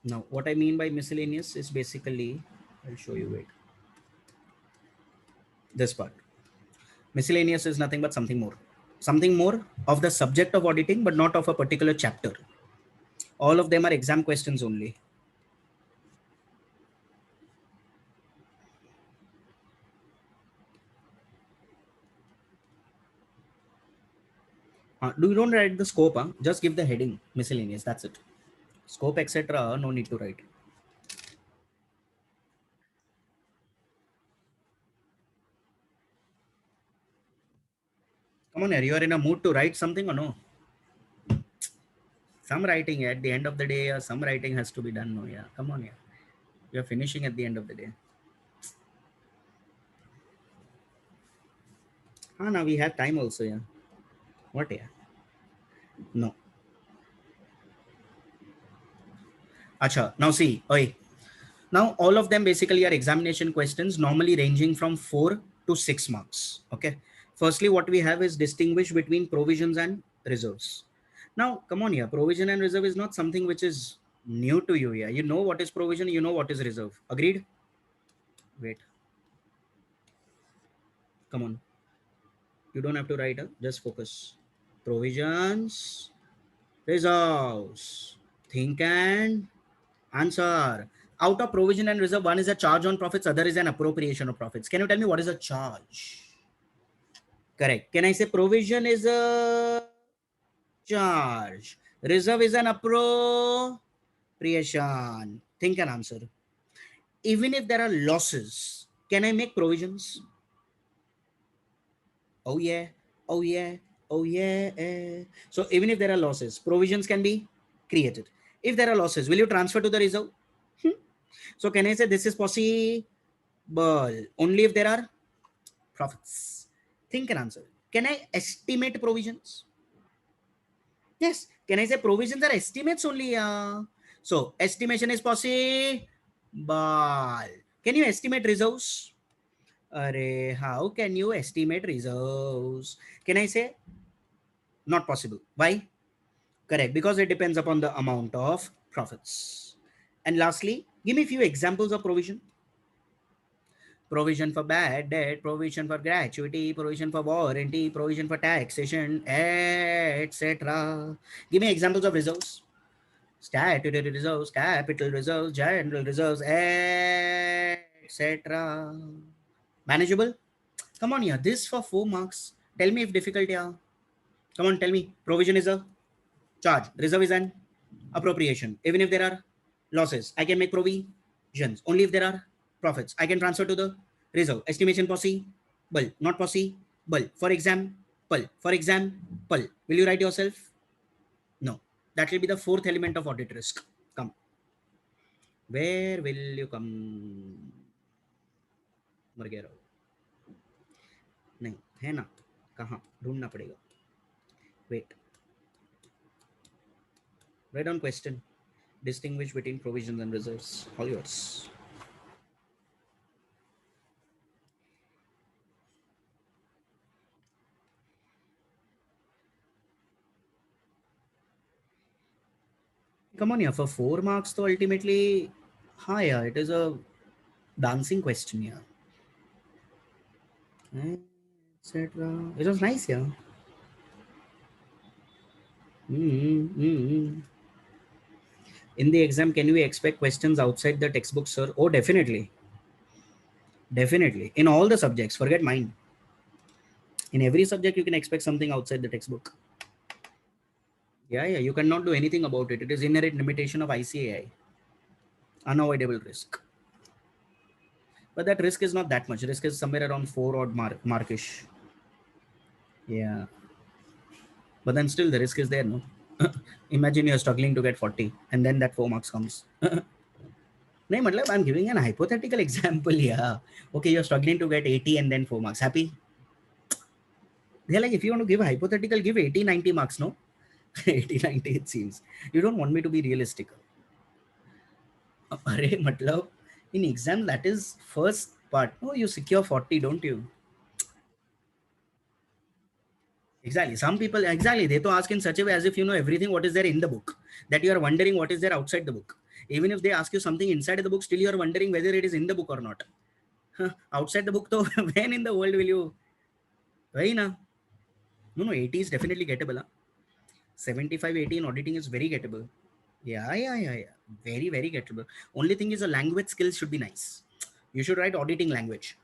Now what I mean by miscellaneous is basically, I'll show you, wait, this part. Miscellaneous is nothing but something more of the subject of auditing, but not of a particular chapter. All of them are exam questions only. You don't write the scope, just give the heading miscellaneous, that's it. Scope etc no need to write. Come on, you are in a mood to write something or no? Some writing at the end of the day, some writing has to be done. No, yeah, come on, yeah. You're finishing at the end of the day. Now we have time also, yeah. What, yeah? No. Acha, now see, oi. Now all of them basically are examination questions, normally ranging from 4 to 6 marks. Okay. Firstly, what we have is distinguish between provisions and reserves. Now, come on here. Provision and reserve is not something which is new to you here. You know what is provision, you know what is reserve. Agreed? Wait. Come on. You don't have to write, just focus. Provisions, reserves. Think and answer. Out of provision and reserve, one is a charge on profits, other is an appropriation of profits. Can you tell me what is a charge? Correct. Can I say provision is a charge, reserve is an appropriation? Think and answer. Even if there are losses, can I make provisions? Oh yeah, oh yeah, oh yeah. So even if there are losses, provisions can be created. If there are losses, will you transfer to the reserve? So can I say this is possible only if there are profits? Think and answer. Can I estimate provisions? Yes. Can I say provisions are estimates only? So estimation is possible. Can you estimate reserves? How can you estimate reserves? Can I say not possible? Why? Correct, because it depends upon the amount of profits. And lastly, give me a few examples of provision. Provision for bad debt, provision for gratuity, provision for warranty, provision for taxation, etc. Give me examples of reserves. Statutory reserves, capital reserves, general reserves, etc. Manageable? Come on, yeah. This for 4 marks. Tell me if difficult, yeah. Come on, tell me. Provision is a charge. Reserve is an appropriation. Even if there are losses, I can make provisions. Only if there are profits, I can transfer to the reserve. Estimation possible, not possible. For example, will you write yourself? No. That will be the fourth element of audit risk. Come. Where will you come? मर गया रहो. नहीं है ना, कहाँ ढूंढना पड़ेगा. Wait. Write down question. Distinguish between provisions and reserves. All yours. Come on, yeah. For 4 marks, so ultimately, yeah, it is a dancing question, yeah. Etc. It was nice, yeah. Mm-hmm. In the exam, can we expect questions outside the textbook, sir? Oh, definitely. Definitely. In all the subjects, forget mine. In every subject, you can expect something outside the textbook. Yeah, you cannot do anything about it. It is inherent limitation of ICAI. Unavoidable risk. But that risk is not that much. Risk is somewhere around 4 odd markish. Yeah. But then still the risk is there, no? Imagine you're struggling to get 40 and then that 4 marks comes. No, matlab, I'm giving an hypothetical example here. Okay, you're struggling to get 80 and then 4 marks. Happy? They're like, if you want to give a hypothetical, give 80, 90 marks, no? 80, 90 it seems. You don't want me to be realistic. Matlab, in exam, that is first part. Oh, you secure 40, don't you? Exactly. Some people, exactly, they to ask in such a way as if you know everything what is there in the book, that you are wondering what is there outside the book. Even if they ask you something inside the book, still you are wondering whether it is in the book or not. Outside the book, though, when in the world will you? Why na? No, 80 is definitely gettable. Huh? 75, 80 in auditing is very gettable. Yeah. Very, very gettable. Only thing is the language skills should be nice. You should write auditing language.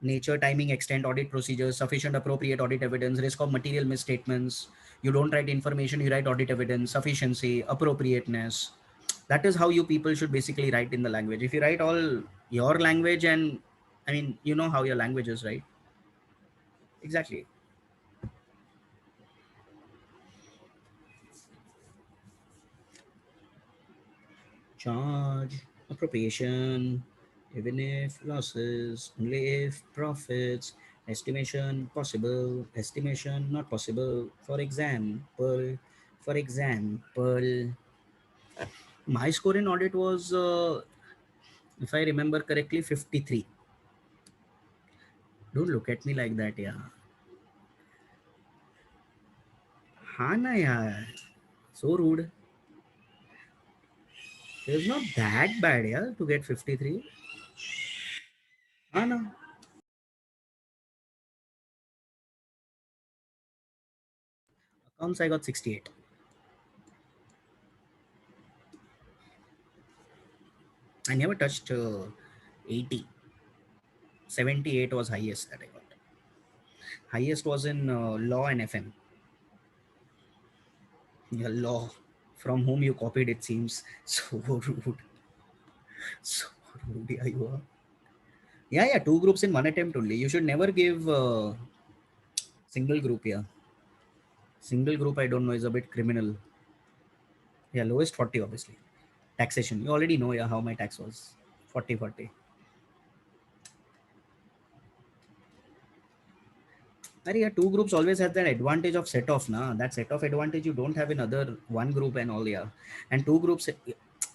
Nature, timing, extent, audit procedures, sufficient appropriate audit evidence, risk of material misstatements. You don't write information, you write audit evidence, sufficiency, appropriateness. That is how you people should basically write in the language. If you write all your language and I mean, you know how your language is, right? Exactly. Charge, appropriation, even if losses, only if profits, estimation possible, estimation not possible. For example, my score in audit was, if I remember correctly, 53. Don't look at me like that, yeah. हाँ ना यार, so rude. It's not that bad, yeah, to get 53. हाँ ना. Accounts I got 68. I never touched 80. 78 was highest that I got. Highest was in law and FM. Yeah, law. From whom you copied, it seems. So rude. So rude. Yeah, you are. Yeah. Two groups in one attempt only. You should never give single group. Yeah. Single group, I don't know, is a bit criminal. Yeah, lowest 40, obviously. Taxation. You already know, yeah, how my tax was. 40. Yeah, two groups always have that advantage of set off, na. That set off advantage you don't have in other one group and all, yeah. And two groups,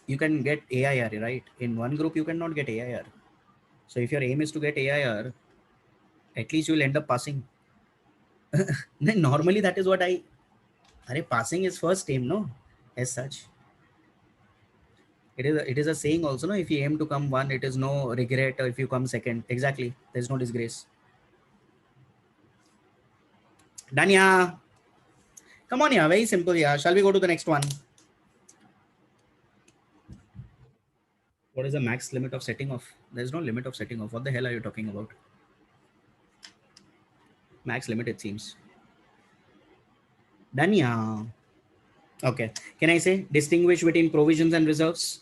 you can get AIR, right? In one group, you cannot get AIR. So if your aim is to get AIR, at least you will end up passing. Then normally that is what passing is first aim, no? As such. It is a saying also, no? If you aim to come one, it is no regret if you come second. Exactly. There's no disgrace. Done, yeah. Come on, yeah. Very simple, yeah. Shall we go to the next one? What is the max limit of setting off? There's no limit of setting off. What the hell are you talking about? Max limit, it seems. Done, yeah. Okay. Can I say distinguish between provisions and reserves?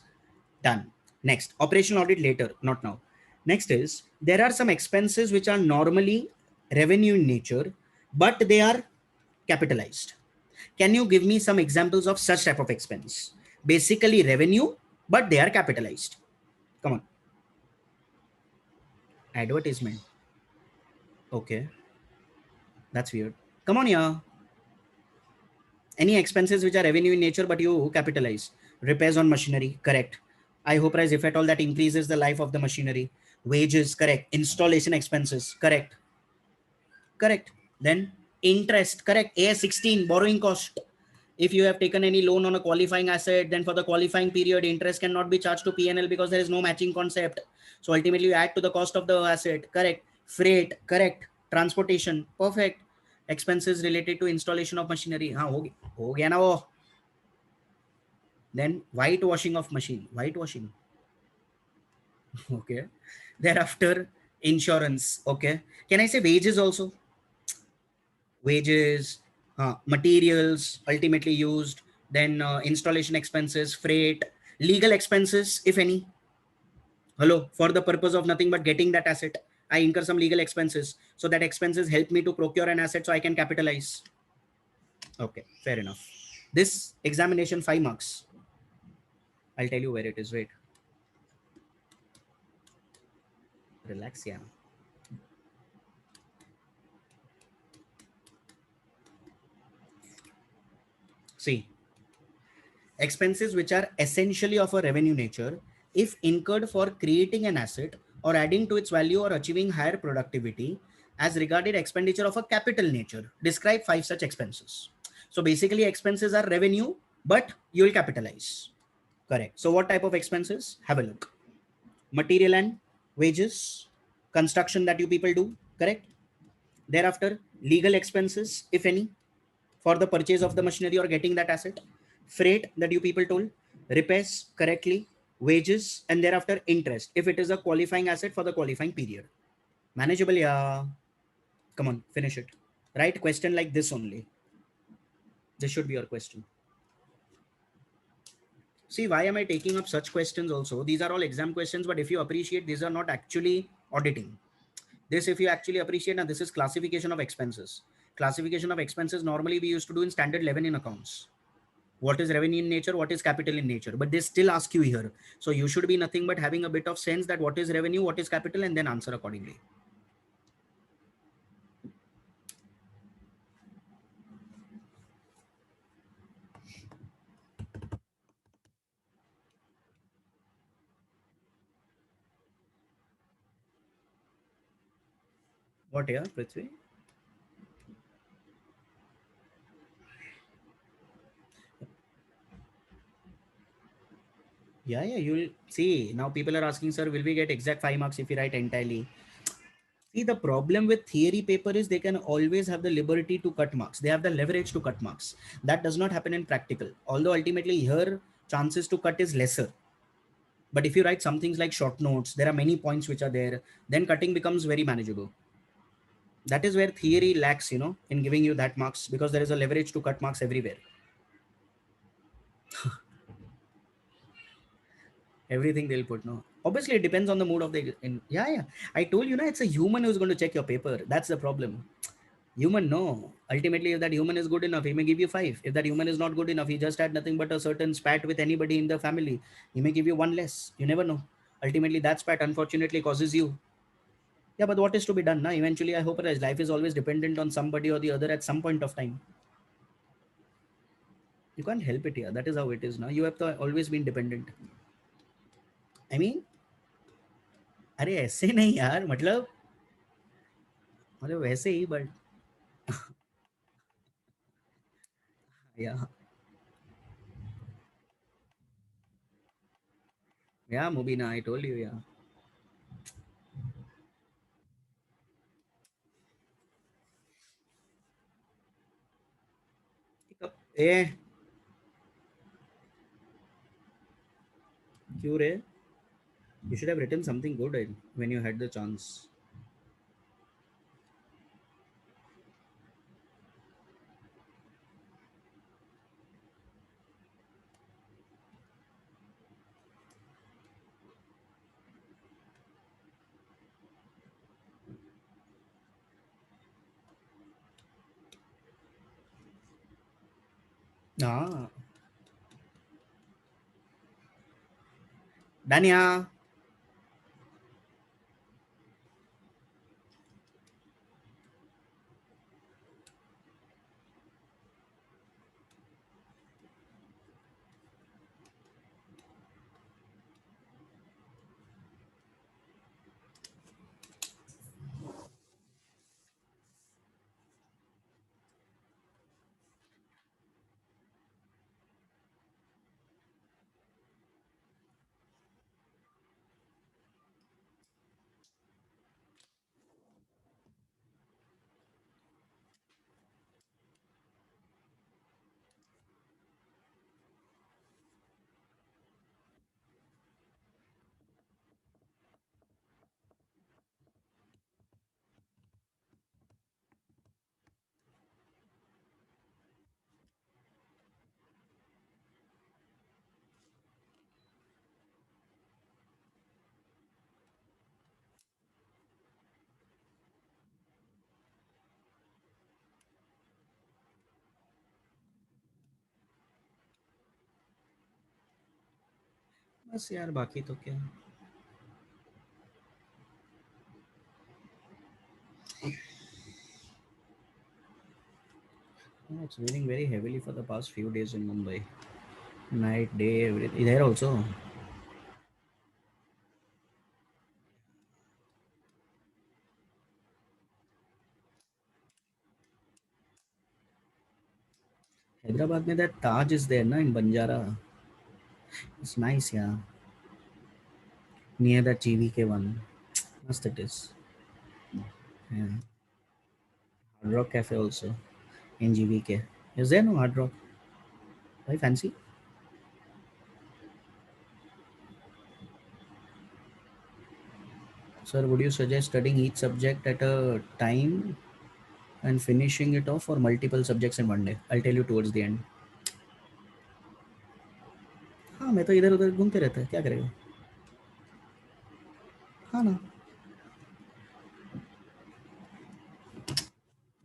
Done. Next, operational audit later, not now. Next is there are some expenses which are normally revenue in nature, but they are capitalized. Can you give me some examples of such type of expense? Basically revenue, but they are capitalized. Come on. Advertisement. Okay. That's weird. Come on, yeah. Any expenses which are revenue in nature, but you capitalize. Repairs on machinery, correct. I hope price, if at all, that increases the life of the machinery. Wages, correct. Installation expenses, correct. Correct. Then interest, correct. AS16, borrowing cost. If you have taken any loan on a qualifying asset, then for the qualifying period, interest cannot be charged to PNL because there is no matching concept. So ultimately, you add to the cost of the asset, correct. Freight, correct. Transportation, perfect. Expenses related to installation of machinery. हाँ हो गया ना वो. Then whitewashing of machine. Whitewashing. Okay. Thereafter, insurance. Okay. Can I say wages also? Wages, materials ultimately used, then installation expenses, freight, legal expenses, if any. Hello, for the purpose of nothing but getting that asset, I incur some legal expenses. So that expenses help me to procure an asset so I can capitalize. Okay, fair enough. This examination, 5 marks. I'll tell you where it is. Wait. Relax, yeah. See, expenses which are essentially of a revenue nature, if incurred for creating an asset or adding to its value or achieving higher productivity, as regarded expenditure of a capital nature. Describe 5 such expenses. So basically expenses are revenue, but you will capitalize. Correct. So what type of expenses? Have a look. Material and wages, construction that you people do. Correct. Thereafter, legal expenses, if any, for the purchase of the machinery or getting that asset. Freight that you people told. Repairs correctly. Wages, and thereafter interest if it is a qualifying asset for the qualifying period. Manageable, yeah. Come on, finish it. Right question like this only. This should be your question. See, why am I taking up such questions also? These are all exam questions, but if you appreciate, these are not actually auditing. This, if you actually appreciate, and this is classification of expenses. Classification of expenses normally we used to do in standard 11 in accounts. What is revenue in nature, what is capital in nature, but they still ask you here. So you should be nothing but having a bit of sense that what is revenue, what is capital, and then answer accordingly. What, yeah, Prithvi? Yeah, you'll see. Now people are asking, sir, will we get exact 5 marks if we write entirely? See, the problem with theory paper is they can always have the liberty to cut marks. They have the leverage to cut marks. That does not happen in practical. Although ultimately here chances to cut is lesser. But if you write some things like short notes, there are many points which are there, then cutting becomes very manageable. That is where theory lacks, in giving you that marks because there is a leverage to cut marks everywhere. Everything they'll put, no. Obviously, it depends on the mood of yeah. I told you, it's a human who's going to check your paper. That's the problem. Human, no. Ultimately, if that human is good enough, he may give you 5. If that human is not good enough, he just had nothing but a certain spat with anybody in the family, he may give you 1 less. You never know. Ultimately, that spat unfortunately causes you. Yeah, but what is to be done now? Eventually, I hope that life is always dependent on somebody or the other at some point of time. You can't help it here. That is how it is now. You have to always been dependent. I mean, अरे ऐसे नहीं यार, मतलब वैसे ही, but yeah, yeah, Mubina, I told you, yeah. ए क्यों रे? You should have written something good when you had the chance. Ah, Dania. बस यार बाकी तो क्या. It's raining very heavily for the past few days in Mumbai. Night, day, everything. There also. Hyderabad में that Taj is there, na, in Banjara. It's nice, yeah. Near that GVK one. Must it is. Yeah. Hard Rock Cafe also in GVK. Is there no Hard Rock? Why fancy? Sir, would you suggest studying each subject at a time and finishing it off, or multiple subjects in one day? I'll tell you towards the end. हाँ मैं तो इधर उधर घूमते रहता है, क्या करेगा? हाँ ना.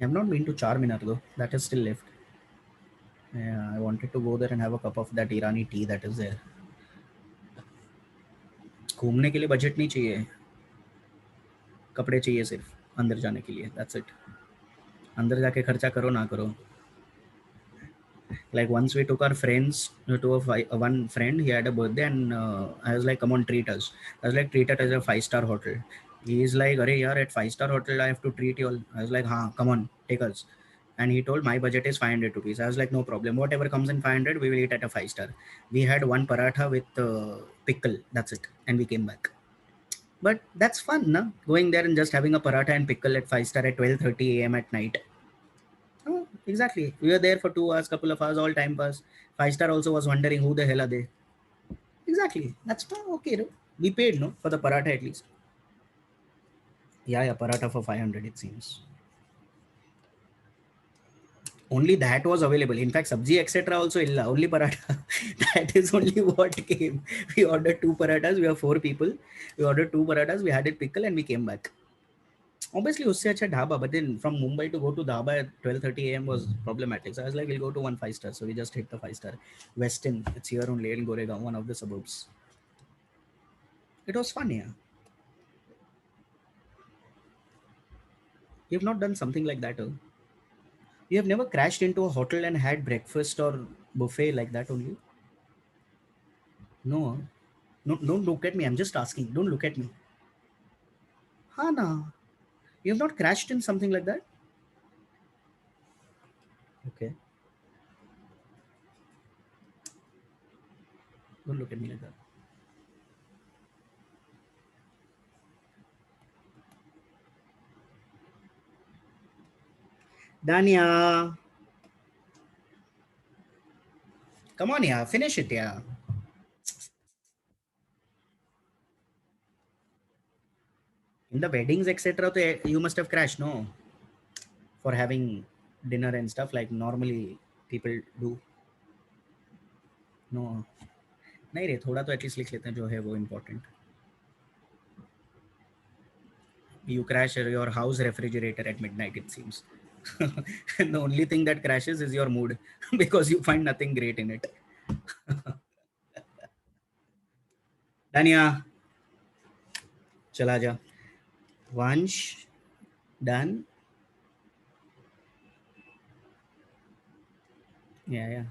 I have not been to Charminar though. That is still left. Yeah, I wanted to go there and have a cup of that Irani tea that is there. घूमने के लिए बजट नहीं चाहिए, कपड़े चाहिए सिर्फ अंदर जाने के लिए. That's it. अंदर जाके खर्चा करो ना करो. Like once we took our friends to one friend, he had a birthday, and I was like, come on, treat us. I was like, treat it as a 5-star hotel. He's like, Arey yaar, at 5-star hotel I have to treat you all. I was like, हाँ, come on, take us. And he told my budget is 500 rupees. I was like, no problem, whatever comes in 500 we will eat at a 5-star. We had one paratha with pickle, that's it, and we came back. But that's fun, na? Going there and just having a paratha and pickle at 5-star at 12:30 a.m. at night. Oh, exactly. We were there for 2 hours, couple of hours, all time pass. 5-star also was wondering who the hell are they. Exactly. That's okay. No? We paid, no, for the paratha at least. Yeah, yeah, paratha for 500 it seems. Only that was available. In fact, sabji etc. also illa. Only paratha. That is only what came. We ordered 2 parathas. We are 4 people. We ordered 2 parathas. We had it pickle and we came back. Obviously, usse acha dhaba, but then from Mumbai to go to dhaba at 12:30 a.m. was problematic. So I was like, we'll go to one 5-star. So we just hit the 5-star. Westin, it's here only in Goregaon, one of the suburbs. It was fun, yeah. You've not done something like that, oh? You have never crashed into a hotel and had breakfast or buffet like that only? No, no, don't look at me. I'm just asking. Don't look at me. Hana, you have not crashed in something like that? Okay, don't look at me like that. Dania, come on, yeah, finish it, yeah. In the weddings, etc., you must have crashed, no? For having dinner and stuff like normally people do. No, नहीं रे, थोड़ा तो at least लिख लेते हैं जो है वो important. You crash your house refrigerator at midnight, it seems. And the only thing that crashes is your mood because you find nothing great in it. Dania, चला जा. Vansh, done. Yeah, yeah.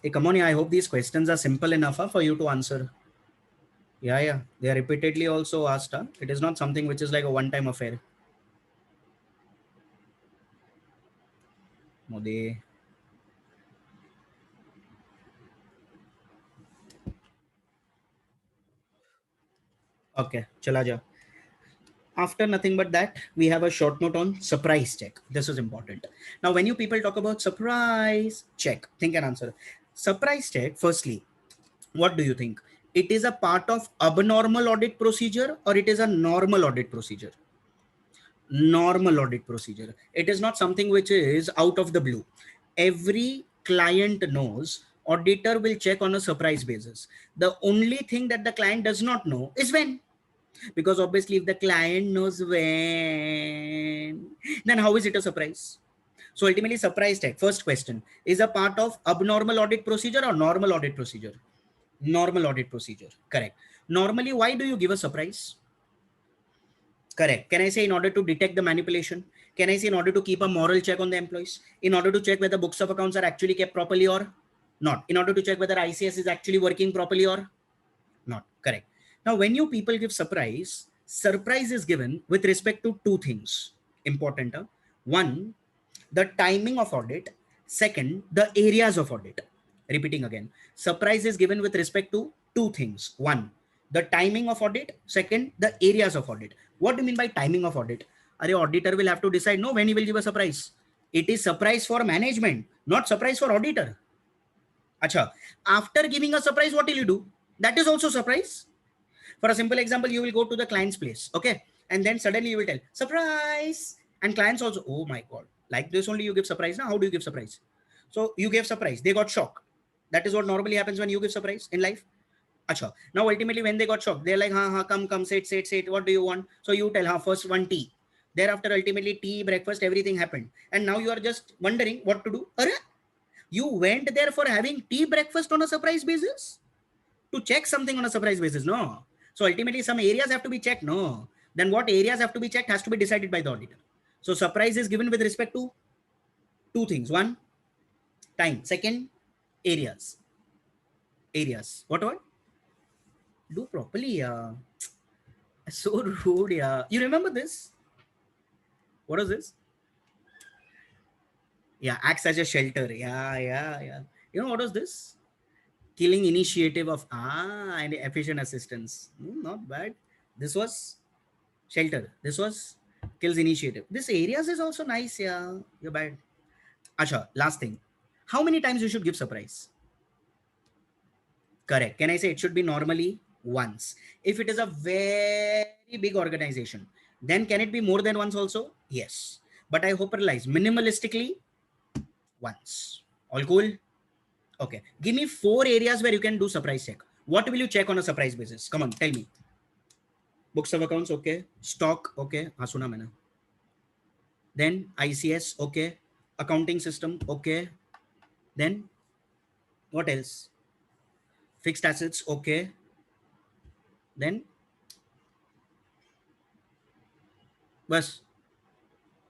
Hey, come on, yeah. I hope these questions are simple enough for you to answer. Yeah, yeah. They are repeatedly also asked. It is not something which is like a one-time affair. Modi. Okay, chala ja. After nothing but that, we have a short note on surprise check. This is important. Now, when you people talk about surprise check, think and answer. Surprise check, firstly, what do you think? It is a part of abnormal audit procedure or it is a normal audit procedure? Normal audit procedure. It is not something which is out of the blue. Every client knows auditor will check on a surprise basis. The only thing that the client does not know is when. Because obviously if the client knows when, then how is it a surprise? So ultimately surprise check, first question, is a part of abnormal audit procedure or normal audit procedure? Normal audit procedure, correct. Normally, why do you give a surprise? Correct. Can I say in order to detect the manipulation? Can I say in order to keep a moral check on the employees? In order to check whether books of accounts are actually kept properly or not? In order to check whether ICS is actually working properly or not? Correct. Now, when you people give surprise, surprise is given with respect to two things. Important. One, the timing of audit, Second, the areas of audit. Repeating again, surprise is given with respect to two things. One, the timing of audit. Second, the areas of audit. What do you mean by timing of audit? Are auditor will have to decide, no, when he will give a surprise. It is surprise for management, not surprise for auditor. Acha, after giving a surprise, what will you do? That is also surprise. For a simple example, you will go to the client's place, okay? And then suddenly you will tell, surprise! And clients also, oh my God, like this only you give surprise. Now, how do you give surprise? So you gave surprise, they got shocked. That is what normally happens when you give surprise in life. Acha. Now, ultimately, when they got shocked, they're like, come, sit. What do you want? So you tell, first one tea. Thereafter, ultimately, tea, breakfast, everything happened. And now you are just wondering what to do. You went there for having tea, breakfast on a surprise basis? To check something on a surprise basis? No. So ultimately, some areas have to be checked. No. Then what areas have to be checked has to be decided by the auditor. So surprise is given with respect to two things. One, time. Second, areas. Areas. What? Do properly. So rude. Yeah. You remember this? What is this? Yeah. Acts as a shelter. Yeah. You know what was this? Killing initiative of and efficient assistance. Not bad. This was shelter. This was kills initiative. This areas is also nice. Yeah. You're bad. Acha, last thing. How many times you should give surprise? Correct. Can I say it should be normally once? If it is a very big organization, then can it be more than once also? Yes. But I hope realize minimalistically once. All cool? Okay. Give me 4 areas where you can do surprise check. What will you check on a surprise basis? Come on, tell me. Books of accounts, okay. Stock, okay. Suna maine. Then ICS, okay. Accounting system, okay. Then what else? Fixed assets, okay. Then bus,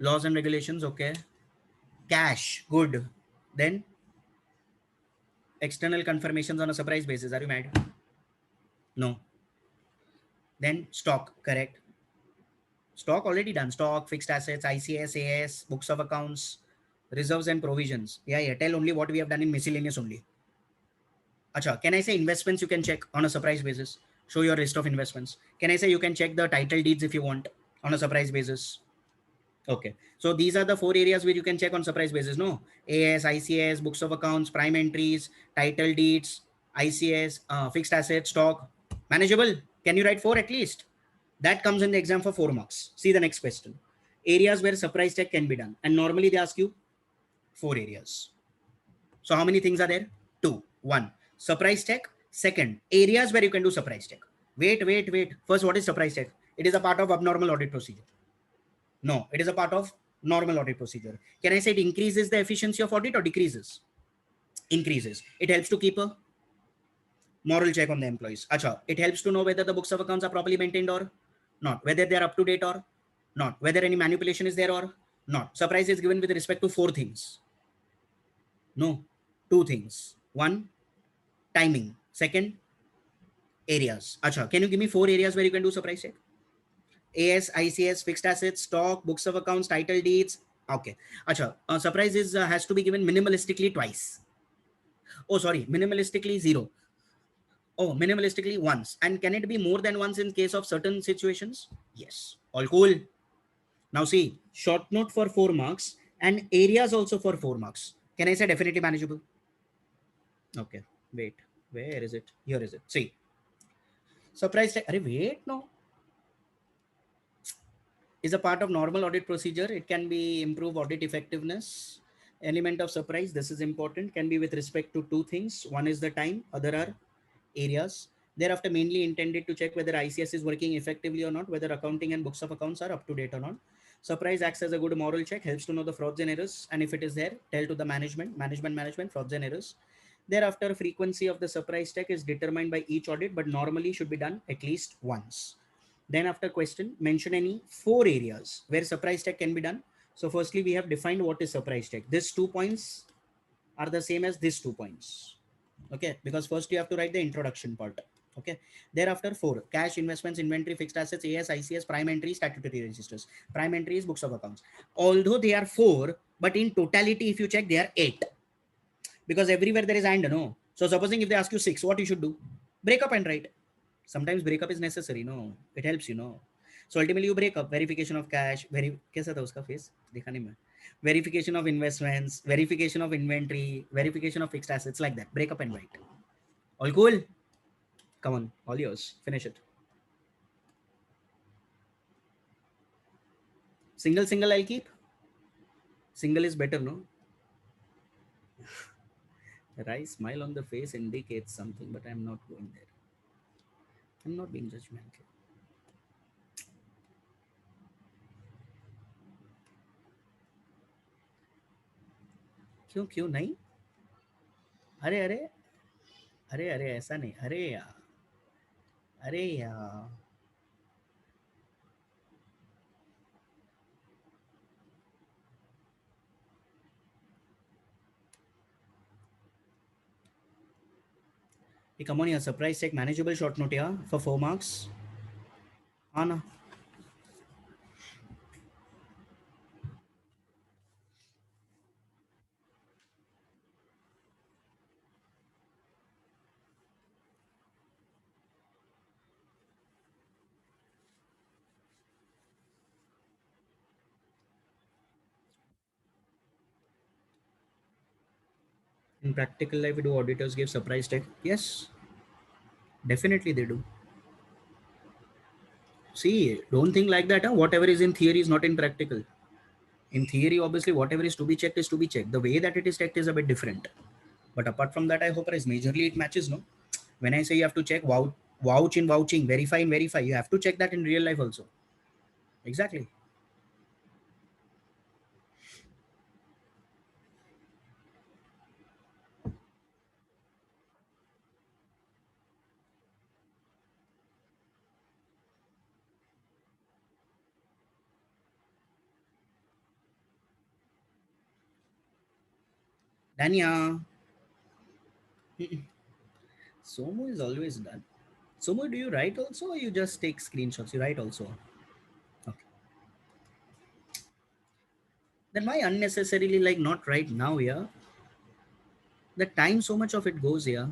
laws and regulations, okay. Cash, good. Then external confirmations on a surprise basis. Are you mad? No. Then stock, correct. Stock already done. Stock, fixed assets, ICS, AS, books of accounts, reserves and provisions. Yeah. Tell only what we have done in miscellaneous only. Acha, can I say investments you can check on a surprise basis? Show your list of investments. Can I say you can check the title deeds if you want on a surprise basis? Okay. So these are the 4 areas where you can check on surprise basis. No, AS, ICS, books of accounts, prime entries, title deeds, ICS, fixed assets, stock. Manageable. Can you write 4 at least? That comes in the exam for 4 marks. See the next question. Areas where surprise check can be done. And normally they ask you 4 areas. So how many things are there? 2. 1. Surprise check. Second, areas where you can do surprise check. Wait. First, what is surprise check? It is a part of abnormal audit procedure. No, it is a part of normal audit procedure. Can I say it increases the efficiency of audit or decreases? Increases. It helps to keep a moral check on the employees. Acha, it helps to know whether the books of accounts are properly maintained or not, whether they are up to date or not, whether any manipulation is there or not. Surprise is given with respect to 4 things. No, 2 things. 1, timing. Second, areas. Acha, can you give me 4 areas where you can do surprise check? AS, ICS, fixed assets, stock, books of accounts, title deeds. Okay. Acha, surprise is has to be given minimalistically twice. Oh, sorry, minimalistically 0. Oh, minimalistically once. And can it be more than once in case of certain situations? Yes. All cool. Now see, short note for 4 marks and areas also for 4 marks. Can I say definitely manageable? Okay. Wait. Where is it? Here is it. See. Surprise. Wait, no. Is a part of normal audit procedure. It can be improve audit effectiveness. Element of surprise, this is important, can be with respect to 2 things. One is the time, other are areas. Thereafter, mainly intended to check whether ICS is working effectively or not, whether accounting and books of accounts are up to date or not. Surprise acts as a good moral check, helps to know the frauds and errors, and if it is there, tell to the management, frauds and errors. Thereafter, frequency of the surprise check is determined by each audit, but normally should be done at least once. Then after question, mention any 4 areas where surprise check can be done. So firstly, we have defined what is surprise check. These 2 points are the same as these 2 points. Okay, because first you have to write the introduction part. Okay, thereafter 4, cash, investments, inventory, fixed assets, AS, ICS, prime entries, statutory registers. Prime entries, books of accounts. Although they are 4, But in totality, if you check, they are 8, because everywhere there is and, no. So supposing if they ask you 6, what you should do? Break up and write. Sometimes breakup is necessary, no, it helps, you know. So ultimately you break up, verification of cash, कैसा था उसका face देखा नहीं मैं, verification of investments, verification of inventory, verification of fixed assets, like that. Break up and write. All cool? Come on, all yours, finish it. Single I'll keep. Single is better, no? Right, smile on the face indicates something, but I'm not going there. I'm not being judgmental. क्यों क्यों नहीं? अरे अरे, अरे अरे ऐसा नहीं, अरे यार, अरे यार. Hey, come on, yeah, surprise check, manageable short note, yeah, for 4 marks. हाँ ना. In practical life, do auditors give surprise check? Yes, definitely they do. See, don't think like that. Huh? Whatever is in theory is not in practical. In theory, obviously, whatever is to be checked is to be checked. The way that it is checked is a bit different. But apart from that, I hope is majorly it matches, no? When I say you have to check vouch in vouching, verify in verify, you have to check that in real life also. Exactly. Danya. Somo is always done. Somo, do you write also or you just take screenshots? You write also. Okay. Then why unnecessarily like not right now, yeah? The time so much of it goes, yeah,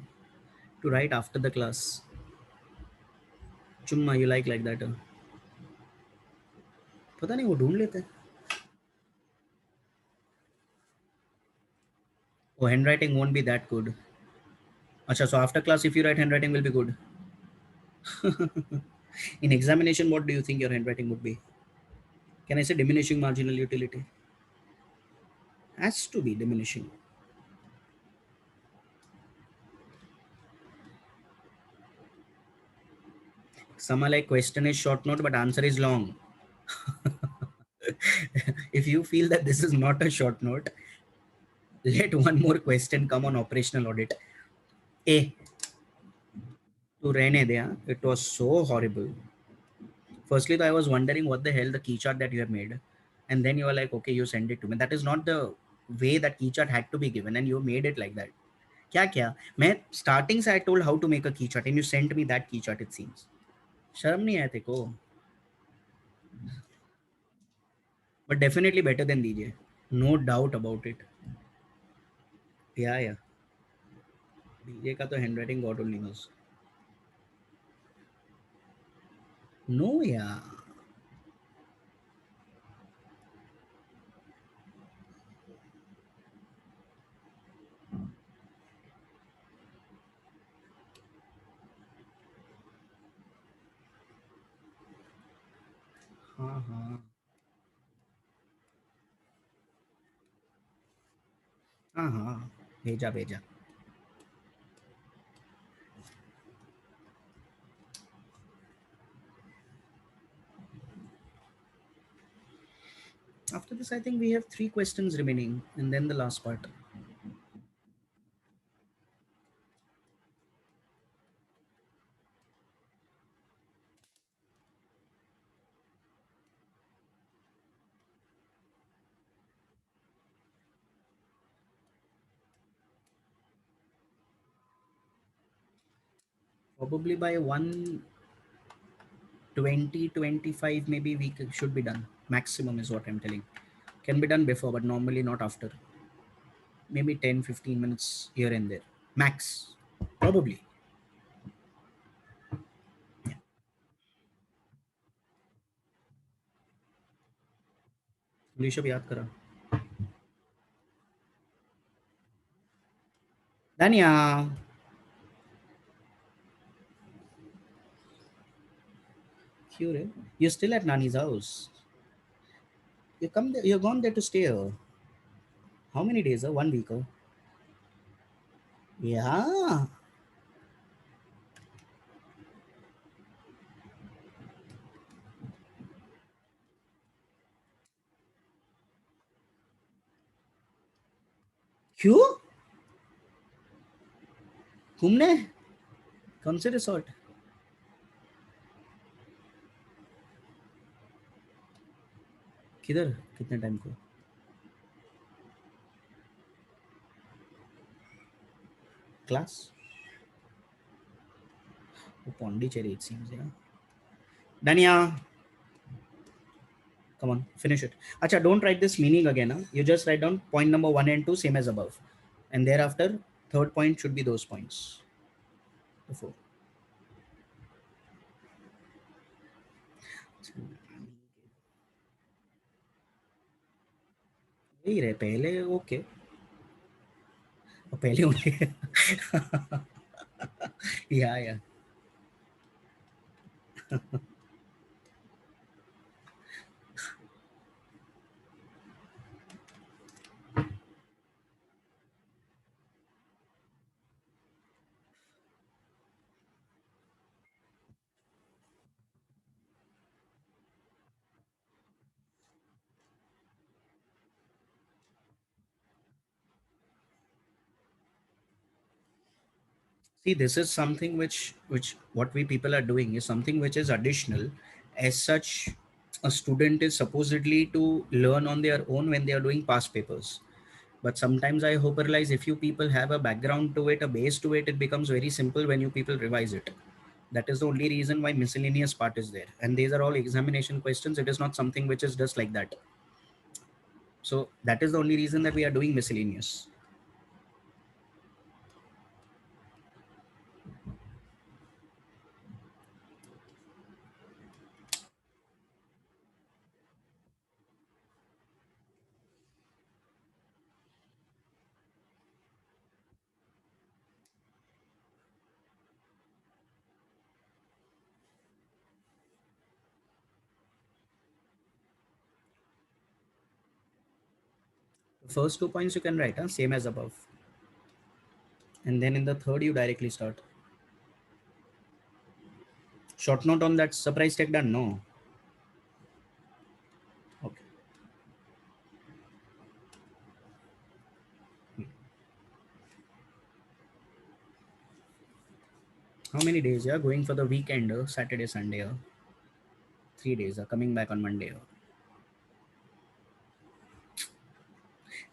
to write after the class. Chumma, you like that? पता नहीं वो ढूंढ लेते हैं. Oh, handwriting won't be that good. Acha, so after class, if you write, handwriting will be good. In examination, what do you think your handwriting would be? Can I say diminishing marginal utility? Has to be diminishing. Some are like question is short note, but answer is long. If you feel that this is not a short note, let one more question come on operational audit. A, to रहने दे, हाँ? It was so horrible. Firstly, though, I was wondering what the hell the key chart that you have made, and then you were like, okay, you send it to me. That is not the way that key chart had to be given, and you made it like that. क्या क्या मैं starting से I told how to make a key chart, and you sent me that key chart. It seems शर्म नहीं आया तेरे को. But definitely better than DJ, no doubt about it. Yeah. DJ का तो handwriting God only knows. No, yeah. हाँ. हाँ. भेजा भेजा. After this, I think we have 3 questions remaining, and then the last part. Probably by 1:20, 25, maybe we should be done. Maximum is what I'm telling. Can be done before, but normally not after. Maybe 10-15 minutes here and there. Max. Probably. Rishabh याद करा. Dania, क्यों रे? You're still at Nani's house. You come there, you're gone there to stay. How many days? 1 week. Yeah. क्यों? घूमने? कौन से resort? किधर? कितने टाइम को? Class? Oh, Pondicherry it seems, yeah. Dania, come on, finish it. Acha, don't write this meaning again. Huh? You just write down point number 1 and 2, same as above. And thereafter, third point should be those points. Before. यही रहे पहले okay पहले होने या see this is something which what we people are doing is something which is additional. As such, a student is supposedly to learn on their own when they are doing past papers, but sometimes I hope realize if you people have a background to it, a base to it, it becomes very simple when you people revise it. That is the only reason why miscellaneous part is there, and these are all examination questions. It is not something which is just like that. So that is the only reason that we are doing miscellaneous. The first 2 points you can write, huh? Same as above, and then in the third you directly start. Short note on that surprise tech done? No. Okay. How many days? Yeah, going for the weekend, Saturday, Sunday. 3 days. Coming back on Monday.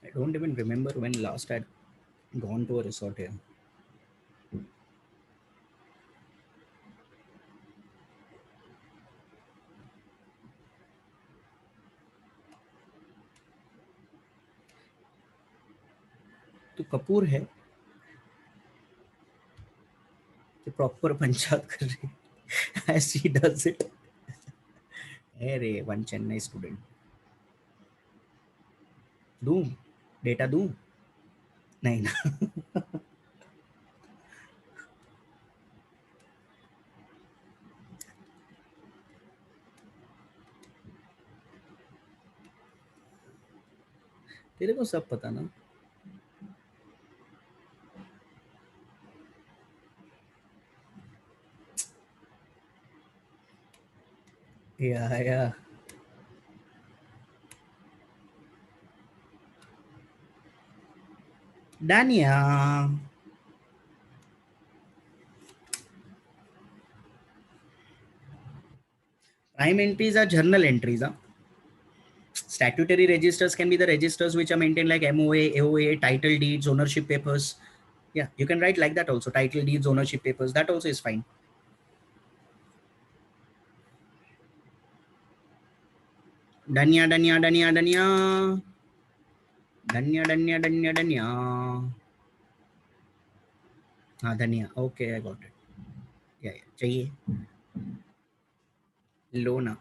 I don't even remember when last I'd gone to a resort here. तो कपूर है तो proper panchayat कर रही as she does it. अरे one Chennai student दूं data दूं नहीं ना तेरे को सब पता ना या Dania. Prime entries are journal entries. Huh? Statutory registers can be the registers which are maintained like MOA, AOA, title deeds, ownership papers. Yeah, you can write like that also. Title deeds, ownership papers. That also is fine. Danya, Danya, Danya, Danya. Danya, Danya, Danya, Danya. हाँ धनिया. Okay, I got it. Yeah, yeah. चाहिए. लोना.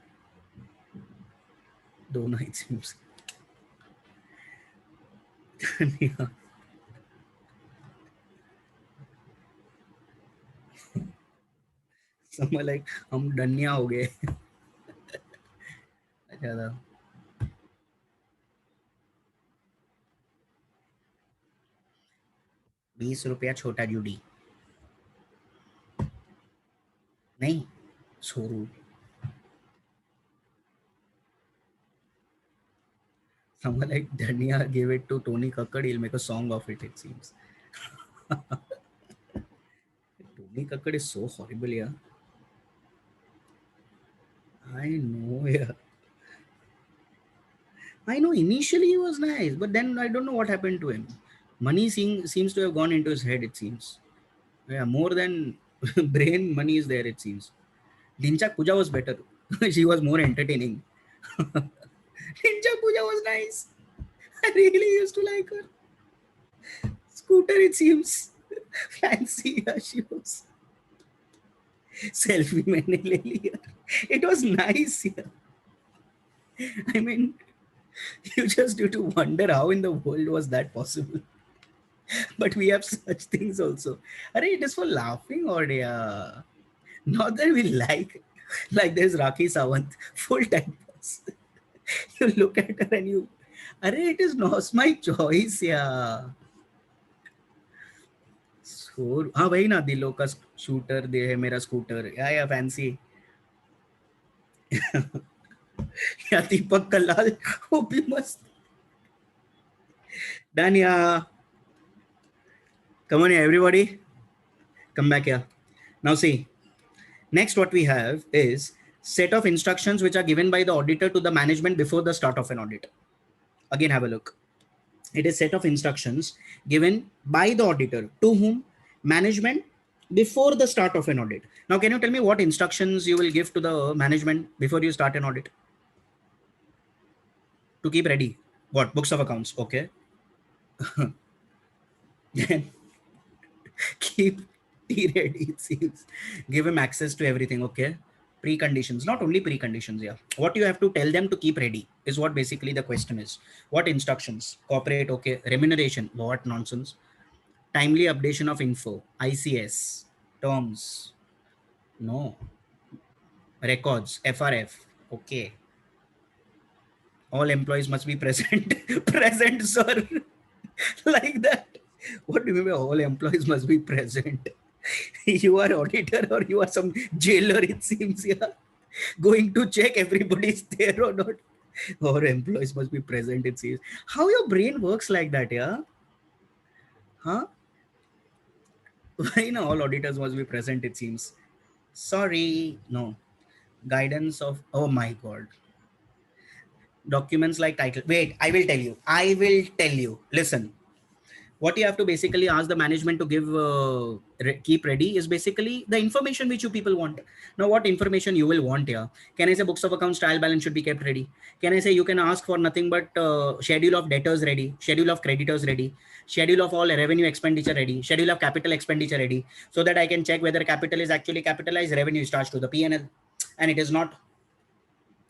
दोनों it seems. धनिया. Someone like हम धनिया हो गए. अच्छा था. 20 रुपया छोटा जूडी. नहीं. सोरू. Someone like Dhania gave it to Tony Kakkad. He'll make a song of it. It seems. Tony Kakkad is so horrible, yeah. I know, yeah. I know. Initially he was nice, but then I don't know what happened to him. Money seems to have gone into his head. It seems. Yeah, more than brain, money is there. It seems. Dinchak Puja was better. She was more entertaining. Dinchak Puja was nice. I really used to like her. Scooter, it seems fancy. Yeah, she was. Selfie मैंने ले लिया. It was nice. Yeah. I mean, you just do to wonder how in the world was that possible. But we have such things also. Arey, it is for laughing or yeah. Not that we like there's Rakhi Sawant, full time pass. You look at her and you, arey, it is not my choice, yeah. So, हाँ वही ना दिलों का shooter दे है मेरा scooter या fancy. या दीपक कल्लाल वो भी मस्त. Done, yeah. Come on, yeah, everybody. Come back here. Now see, next what we have is set of instructions which are given by the auditor to the management before the start of an audit. Again, have a look. It is set of instructions given by the auditor to whom? Management before the start of an audit. Now, can you tell me what instructions you will give to the management before you start an audit? To keep ready. What? Books of accounts. Okay. Then keep T ready, it seems. Give him access to everything. Okay. Preconditions, not only preconditions. Yeah. What you have to tell them to keep ready is what basically the question is. What instructions? Corporate. Okay. Remuneration. What nonsense. Timely updation of info. ICS. Terms. No. Records. FRF. Okay. All employees must be present. Present, sir. Like that. What do you mean by all employees must be present? You are auditor or you are some jailer, it seems, yeah. Going to check everybody is there or not. Or employees must be present, it seems. How your brain works like that, yeah? Huh? Why no, all auditors must be present, it seems. Sorry, no. Guidance of, oh my God. Documents like title. Wait, I will tell you. I will tell you. Listen. What you have to basically ask the management to give keep ready is basically the information which you people want. Now what information you will want here? Can I say books of accounts, trial balance should be kept ready? Can I say you can ask for nothing but schedule of debtors ready, schedule of creditors ready, schedule of all revenue expenditure ready, schedule of capital expenditure ready, so that I can check whether capital is actually capitalized, revenue is charged to the P&L and it is not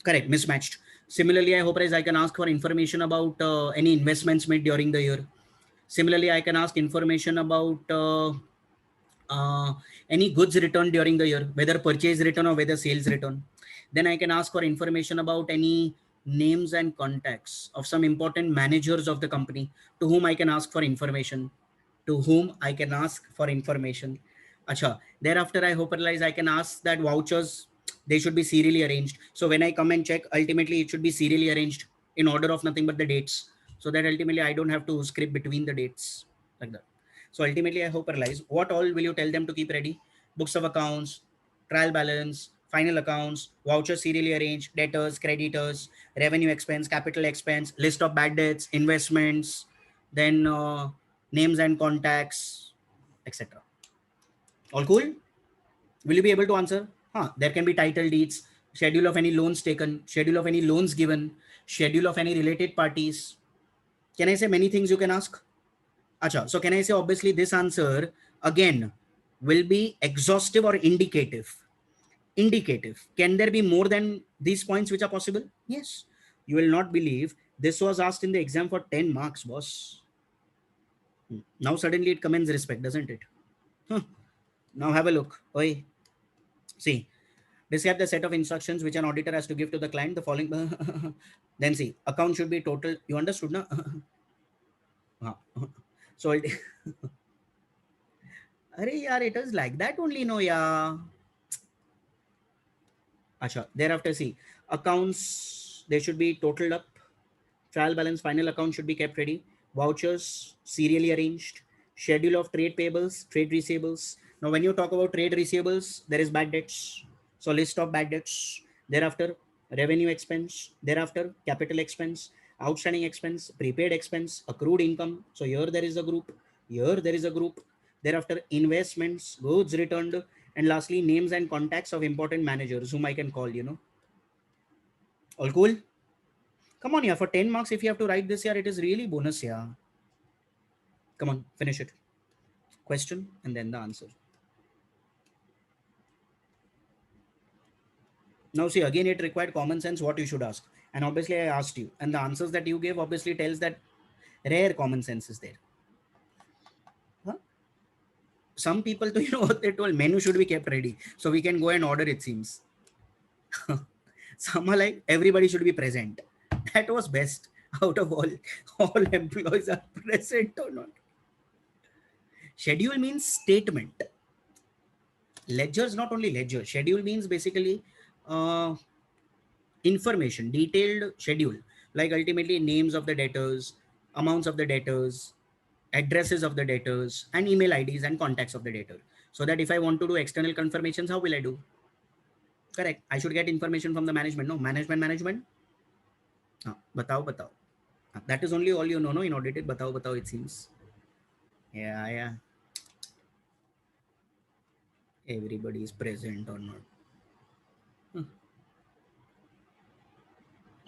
correct, mismatched. Similarly, I hope I can ask for information about any investments made during the year. Similarly, I can ask information about uh, any goods returned during the year, whether purchase return or whether sales return. Then I can ask for information about any names and contacts of some important managers of the company to whom I can ask for information. To whom I can ask for information. Acha. Thereafter, I hope realize I can ask that vouchers, they should be serially arranged. So when I come and check, ultimately it should be serially arranged in order of nothing but the dates, so that ultimately I don't have to script between the dates like that. So ultimately, I hope realize what all will you tell them to keep ready? Books of accounts, trial balance, final accounts, voucher serially arranged, debtors, creditors, revenue expense, capital expense, list of bad debts, investments, then names and contacts, etc. All cool? Will you be able to answer? Huh, there can be title deeds, schedule of any loans taken, schedule of any loans given, schedule of any related parties. Can I say many things you can ask? Acha, so can I say obviously this answer again will be exhaustive or indicative? Indicative. Can there be more than these points which are possible? Yes. You will not believe this was asked in the exam for 10 marks, boss. Now suddenly it commands respect, doesn't it? Huh. Now have a look. Oi. See, describe the set of instructions which an auditor has to give to the client. The following. Then see, account should be total. You understood, na? So, Arey yaar, it is like that only, no, yeah. Acha. Thereafter, see, accounts, they should be totaled up. Trial balance, final account should be kept ready. Vouchers, serially arranged. Schedule of trade payables, trade receivables. Now, when you talk about trade receivables, there is bad debts. So, list of bad debts. Thereafter, revenue expense. Thereafter, capital expense, outstanding expense, prepaid expense, accrued income. So, here there is a group. Here there is a group. Thereafter, investments, goods returned. And lastly, names and contacts of important managers whom I can call, All cool? Come on, yeah. For 10 marks, if you have to write this, yeah, it is really bonus, yeah. Come on, finish it. Question and then the answer. Now, see, again, it required common sense what you should ask. And obviously, I asked you. And the answers that you gave obviously tells that rare common sense is there. Huh? Some people, you know what they told? Menu should be kept ready. So we can go and order, it seems. Some are like, everybody should be present. That was best out of all. All employees are present or not. Schedule means statement. Ledger is not only ledger. Schedule means basically uh, information, detailed schedule, like ultimately names of the debtors, amounts of the debtors, addresses of the debtors, and email IDs and contacts of the debtor. So that if I want to do external confirmations, how will I do? Correct. I should get information from the management. No, management. Batao, batao. That is only all you know, no, in audited. Batao, batao, it seems. Yeah, yeah. Everybody is present or not.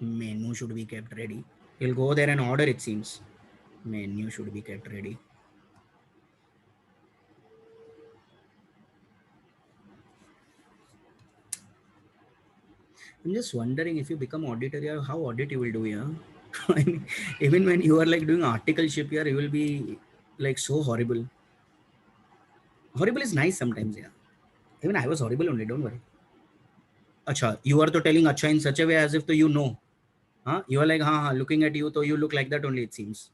Menu should be kept ready. He'll go there and order, it seems. Menu should be kept ready. I'm just wondering if you become auditor here, how audit you will do here. I mean, even when you are like doing articleship here, you will be like so horrible. Horrible is nice sometimes, yeah. Even I was horrible only, don't worry. Acha, you are to telling acha in such a way as if to you know. Huh? You are like, looking at you, so you look like that only, it seems.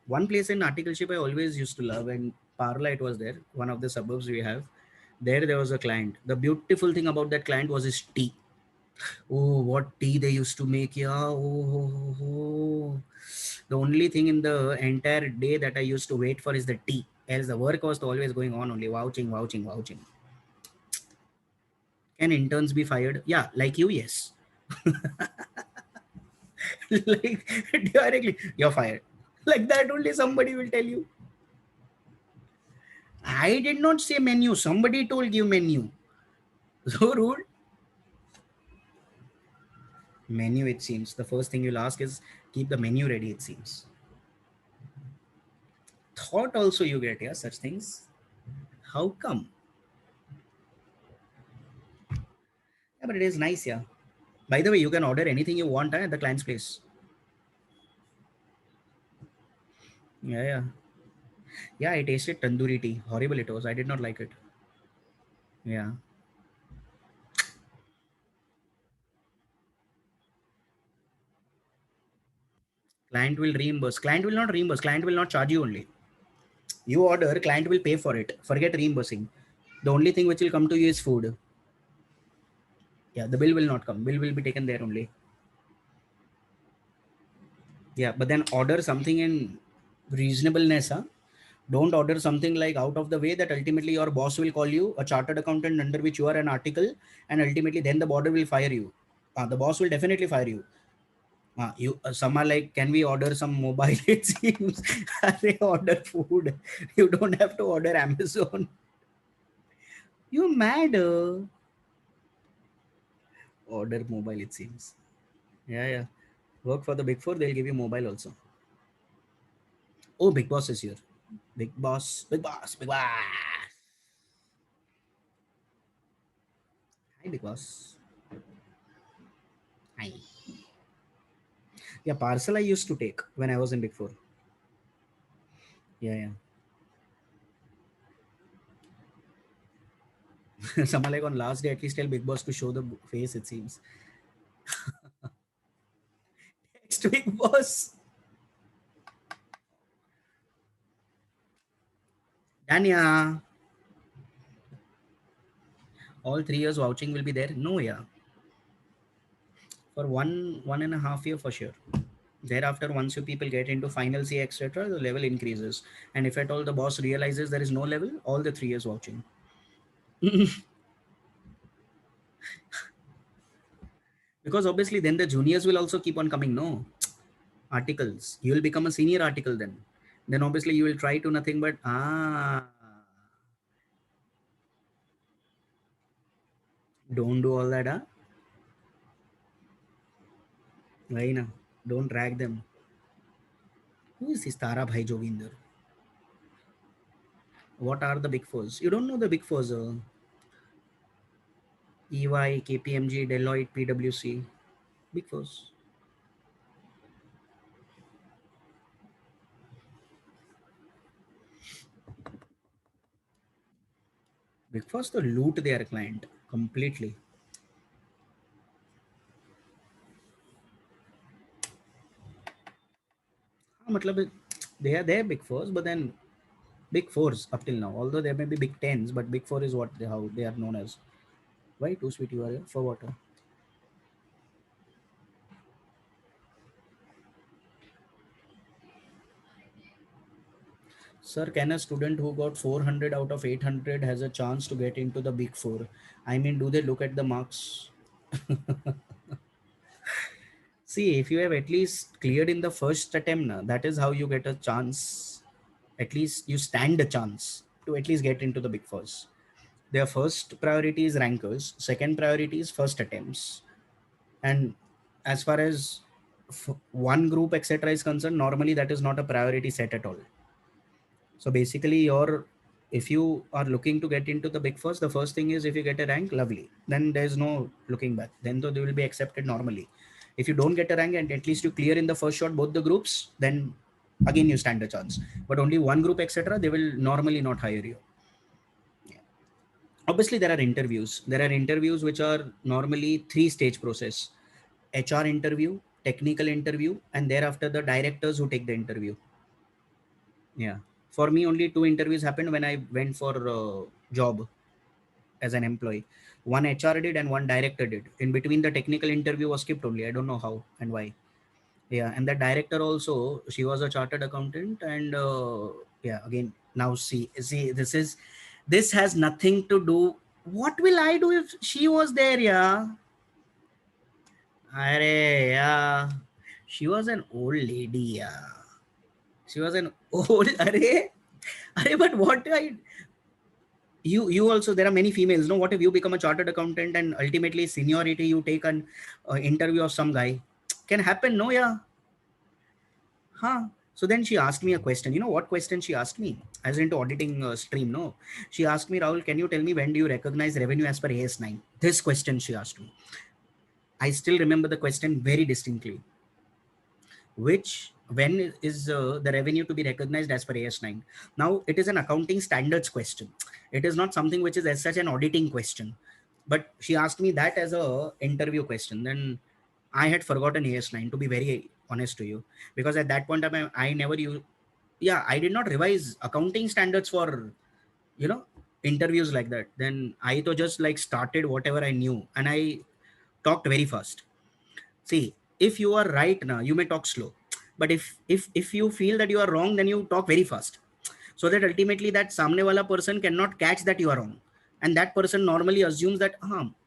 One place in articleship I always used to love, and Parla it was there, one of the suburbs we have. There was a client. The beautiful thing about that client was his tea. Oh, what tea they used to make, yeah. Oh. The only thing in the entire day that I used to wait for is the tea. Else the work was always going on only vouching. Can interns be fired? Yeah, like you, yes. Like directly, you're fired. Like that only somebody will tell you. I did not say menu. Somebody told you menu. So rude. Menu, it seems. The first thing you'll ask is keep the menu ready, it seems. Thought also you get, yeah, such things. How come? Yeah, but it is nice, yeah. By the way, you can order anything you want at the client's place. Yeah. Yeah, I tasted tandoori tea. Horrible it was. I did not like it. Yeah. Client will reimburse. Client will not reimburse. Client will not charge you only. You order, client will pay for it. Forget reimbursing. The only thing which will come to you is food. Yeah, the bill will not come. Bill will be taken there only. Yeah, but then order something in reasonableness. Huh? Don't order something like out of the way that ultimately your boss will call you, a chartered accountant under which you are an article, and ultimately then the border will fire you. The boss will definitely fire you. You some are like, can we order some mobile? It seems they order food. You don't have to order Amazon. You mad? Order mobile, it seems. Yeah, yeah. Work for the big four, they'll give you mobile also. Oh, Big Boss is here. Big Boss, Big Boss, Big Boss. Hi, Big Boss. Hi. Yeah, parcel I used to take when I was in Big Four. Yeah, yeah. Someone like on last day, at least tell Big Boss to show the face, it seems. Next Big Boss. Danya. All 3 years vouching will be there. No, yeah. For 1.5 year for sure. Thereafter, once you people get into final C, etc., the level increases. And if at all the boss realizes there is no level, all the 3 years vouching. Because obviously then the juniors will also keep on coming, no? Articles. You will become a senior article then. Then obviously you will try to nothing but don't do all that, huh? Why na? Don't drag them. Who is this Tara Bhai Joginder? What are the big fours? You don't know the big fours. EY, KPMG, Deloitte, PwC. Big fours. Big fours to loot their client completely. मतलब they are big fours, but then big fours up till now. Although there may be big tens, but big four is what how they are known as. Why too sweet you are here? For water? Sir, can a student who got 400 out of 800 has a chance to get into the big four? I mean, do they look at the marks? See, if you have at least cleared in the first attempt, na, that is how you get a chance. At least you stand a chance to at least get into the big fours. Their first priority is rankers, second priority is first attempts. And as far as one group, etc., is concerned, normally that is not a priority set at all. So basically, if you are looking to get into the big first, the first thing is if you get a rank, lovely. Then there's no looking back. Then though they will be accepted normally. If you don't get a rank and at least you clear in the first shot both the groups, then again you stand a chance. But only one group, etc., they will normally not hire you. Yeah. Obviously, there are interviews. There are interviews which are normally three-stage process: HR interview, technical interview, and thereafter the directors who take the interview. Yeah. For me, only two interviews happened when I went for job as an employee. One HR did and one director did. In between, the technical interview was skipped only. I don't know how and why. Yeah, and the director also, she was a chartered accountant, and yeah, again, now see, this has nothing to do. What will I do if she was there? Yeah, Arey, yeah, she was an old lady. Yeah, she was an old. Arey, but what I you also there are many females, no? What if you become a chartered accountant and ultimately seniority you take an interview of some guy? Can happen, no? Yeah, huh? So then she asked me a question. You know what question she asked me? I was into auditing stream, no? She asked me, Rahul, can you tell me when do you recognize revenue as per AS9? This question she asked me. I still remember the question very distinctly. Which when is the revenue to be recognized as per AS9? Now it is an accounting standards question. It is not something which is as such an auditing question. But she asked me that as a interview question. Then I had forgotten AS9, to be very honest to you, because at that point of time I never used. Yeah, I did not revise accounting standards for you know interviews like that. Then I to just like started whatever I knew, and I talked very fast. See, if you are right now, you may talk slow. But if you feel that you are wrong, then you talk very fast. So that ultimately that samne wala person cannot catch that you are wrong. And that person normally assumes that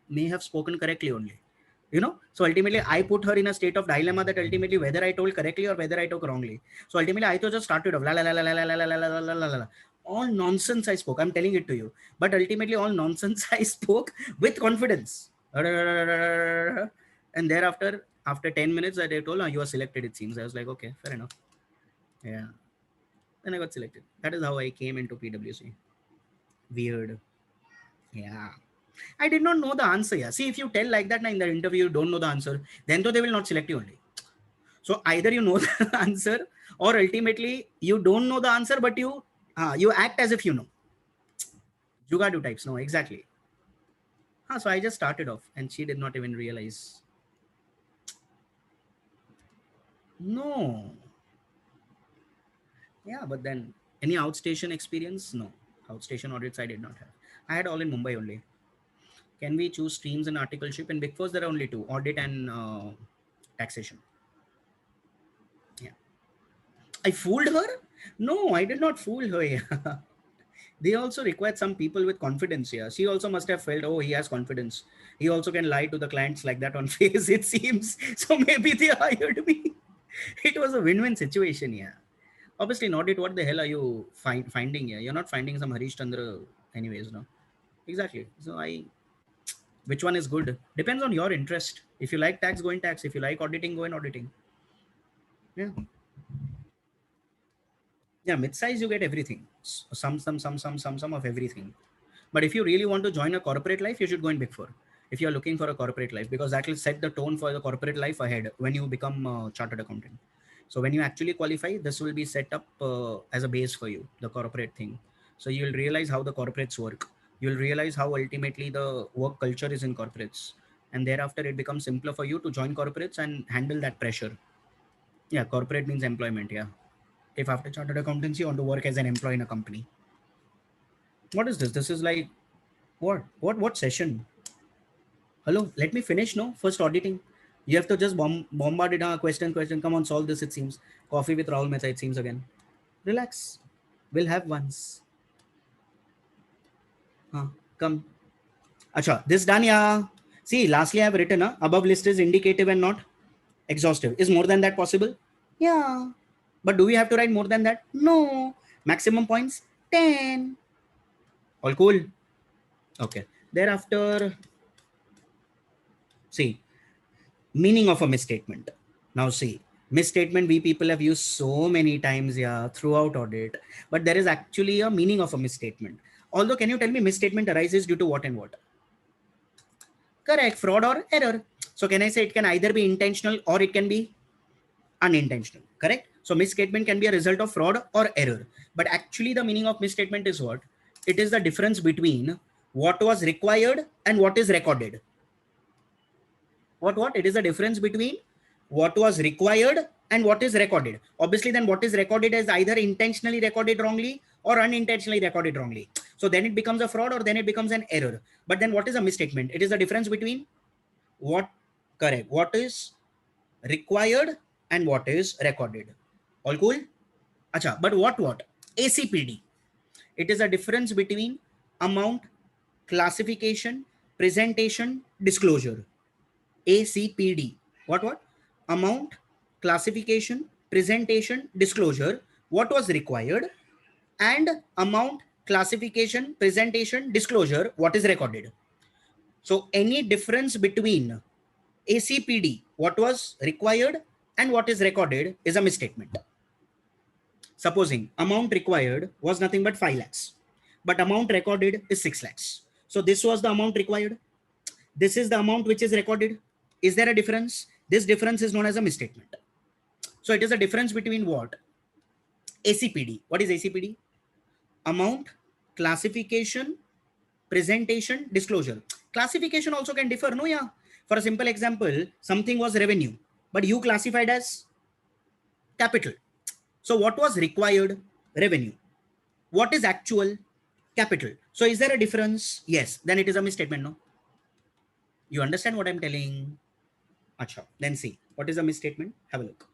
may have spoken correctly only. So ultimately I put her in a state of dilemma that ultimately whether I told correctly or whether I took wrongly. So ultimately I just started of la la la la la la la la la la la la la. All nonsense I spoke. I'm telling it to you. But ultimately all nonsense I spoke with confidence. And thereafter, after 10 minutes, they told, you are selected, it seems. I was like, okay, fair enough. Yeah. Then I got selected. That is how I came into PwC. Weird. Yeah. I did not know the answer. Yeah. See, if you tell like that in the interview, you don't know the answer, then though they will not select you only. So either you know the answer, or ultimately you don't know the answer, but you act as if you know. Jugadu types. No, exactly. So I just started off, and she did not even realize. No. Yeah, but then any outstation experience? No. Outstation audits I did not have. I had all in Mumbai only. Can we choose streams in articleship? In Big Four, there are only two: audit and taxation. Yeah. I fooled her? No, I did not fool her. Yeah. They also required some people with confidence here. She also must have felt, oh, he has confidence. He also can lie to the clients like that on face, it seems. So maybe they hired me. It was a win-win situation, yeah. Obviously, not it. What the hell are you finding here? You're not finding some Harish Chandra anyways, no? Exactly. So which one is good? Depends on your interest. If you like tax, go in tax. If you like auditing, go in auditing. Yeah. Yeah, mid-size, you get everything. Some of everything. But if you really want to join a corporate life, you should go in Big Four. If you're looking for a corporate life, because that will set the tone for the corporate life ahead when you become a chartered accountant. So when you actually qualify, this will be set up as a base for you, the corporate thing. So you'll realize how the corporates work. You'll realize how ultimately the work culture is in corporates. And thereafter, it becomes simpler for you to join corporates and handle that pressure. Yeah, corporate means employment. Yeah. If after chartered accountancy, you want to work as an employee in a company. What is this? This is like, what session? Hello, let me finish. No, first auditing. You have to just bombard it. Question. Come on, solve this. It seems. Coffee with Rahul Mehta. It seems again. Relax. We'll have once. Come. Acha, this done, yeah. See, lastly, I have written, above list is indicative and not exhaustive. Is more than that possible? Yeah. But do we have to write more than that? No. Maximum points? 10. All cool? Okay. Thereafter, see, meaning of a misstatement. Now see, misstatement we people have used so many times, yeah, throughout audit, but there is actually a meaning of a misstatement. Although, can you tell me misstatement arises due to what and what? Correct, fraud or error. So can I say it can either be intentional or it can be unintentional, correct? So misstatement can be a result of fraud or error, but actually the meaning of misstatement is what? It is the difference between what was required and what is recorded. What? It is the difference between what was required and what is recorded. Obviously, then what is recorded is either intentionally recorded wrongly or unintentionally recorded wrongly. So then it becomes a fraud or then it becomes an error. But then what is a misstatement? It is the difference between what, correct, what is required and what is recorded. All cool? Acha, but what? ACPD. It is a difference between amount, classification, presentation, disclosure. ACPD. What? Amount, classification, presentation, disclosure. What was required, and amount, classification, presentation, disclosure. What is recorded. So any difference between ACPD, what was required, and what is recorded is a misstatement. Supposing amount required was nothing but 5 lakhs, but amount recorded is 6 lakhs. So this was the amount required. This is the amount which is recorded. Is there a difference? This difference is known as a misstatement. So it is a difference between what? ACPD. What is ACPD? Amount, classification, presentation, disclosure. Classification also can differ, no? Yeah. For a simple example, something was revenue, but you classified as capital. So what was required? Revenue. What is actual? Capital. So is there a difference? Yes. Then it is a misstatement, no? You understand what I'm telling? Acha. Then see. What is a misstatement? Have a look.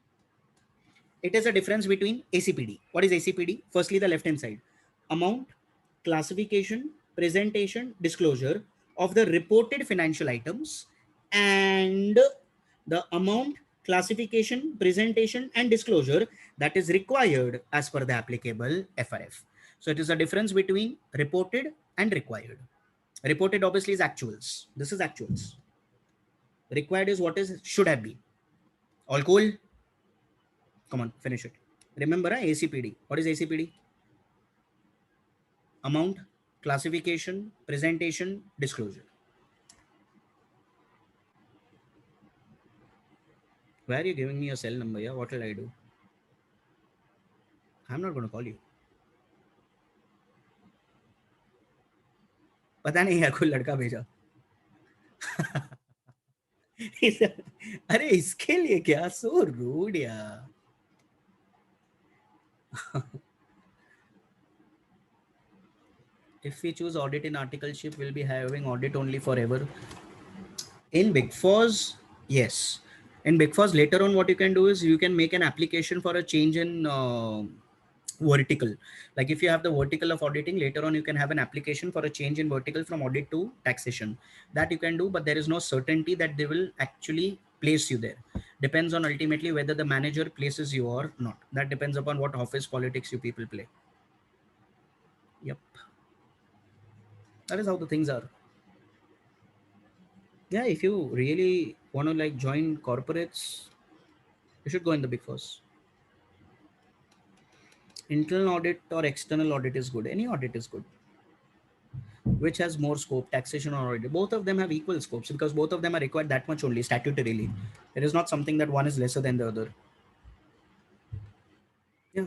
It is a difference between ACPD. What is ACPD? Firstly, the left hand side. Amount, classification, presentation, disclosure of the reported financial items, and the amount, classification, presentation, and disclosure that is required as per the applicable FRF. So it is a difference between reported and required. Reported obviously is actuals. This is actuals. Required is what is should have been. All cool? Come on, finish it. Remember ACPD. What is ACPD? Amount, classification, presentation, disclosure. Why are you giving me a cell number? Yeah, what will I do? I'm not going to call you. पता नहीं यार कोई लड़का भेजा. अरे इसके लिए क्या? So rude यार. If we choose audit in articleship, we'll be having audit only forever. In Big Fours, yes. In Big Fours, later on, what you can do is you can make an application for a change in vertical. Like if you have the vertical of auditing, later on you can have an application for a change in vertical from audit to taxation. That you can do, but there is no certainty that they will actually place you there. Depends on ultimately whether the manager places you or not. That depends upon what office politics you people play. Yep. That is how the things are. Yeah, if you really want to like join corporates, you should go in the Big Fours. Internal audit or external audit is good. Any audit is good. Which has more scope, taxation or audit? Both of them have equal scopes because both of them are required that much only statutorily. It is not something that one is lesser than the other. Yeah.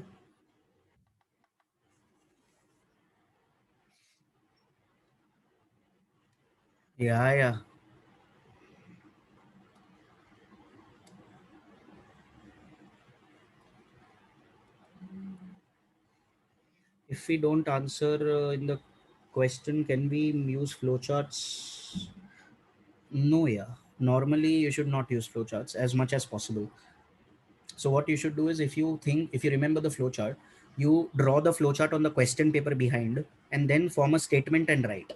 Yeah, yeah. If we don't answer in the question, can we use flowcharts? No, yeah. Normally, you should not use flowcharts as much as possible. So what you should do is if you remember the flowchart, you draw the flowchart on the question paper behind and then form a statement and write.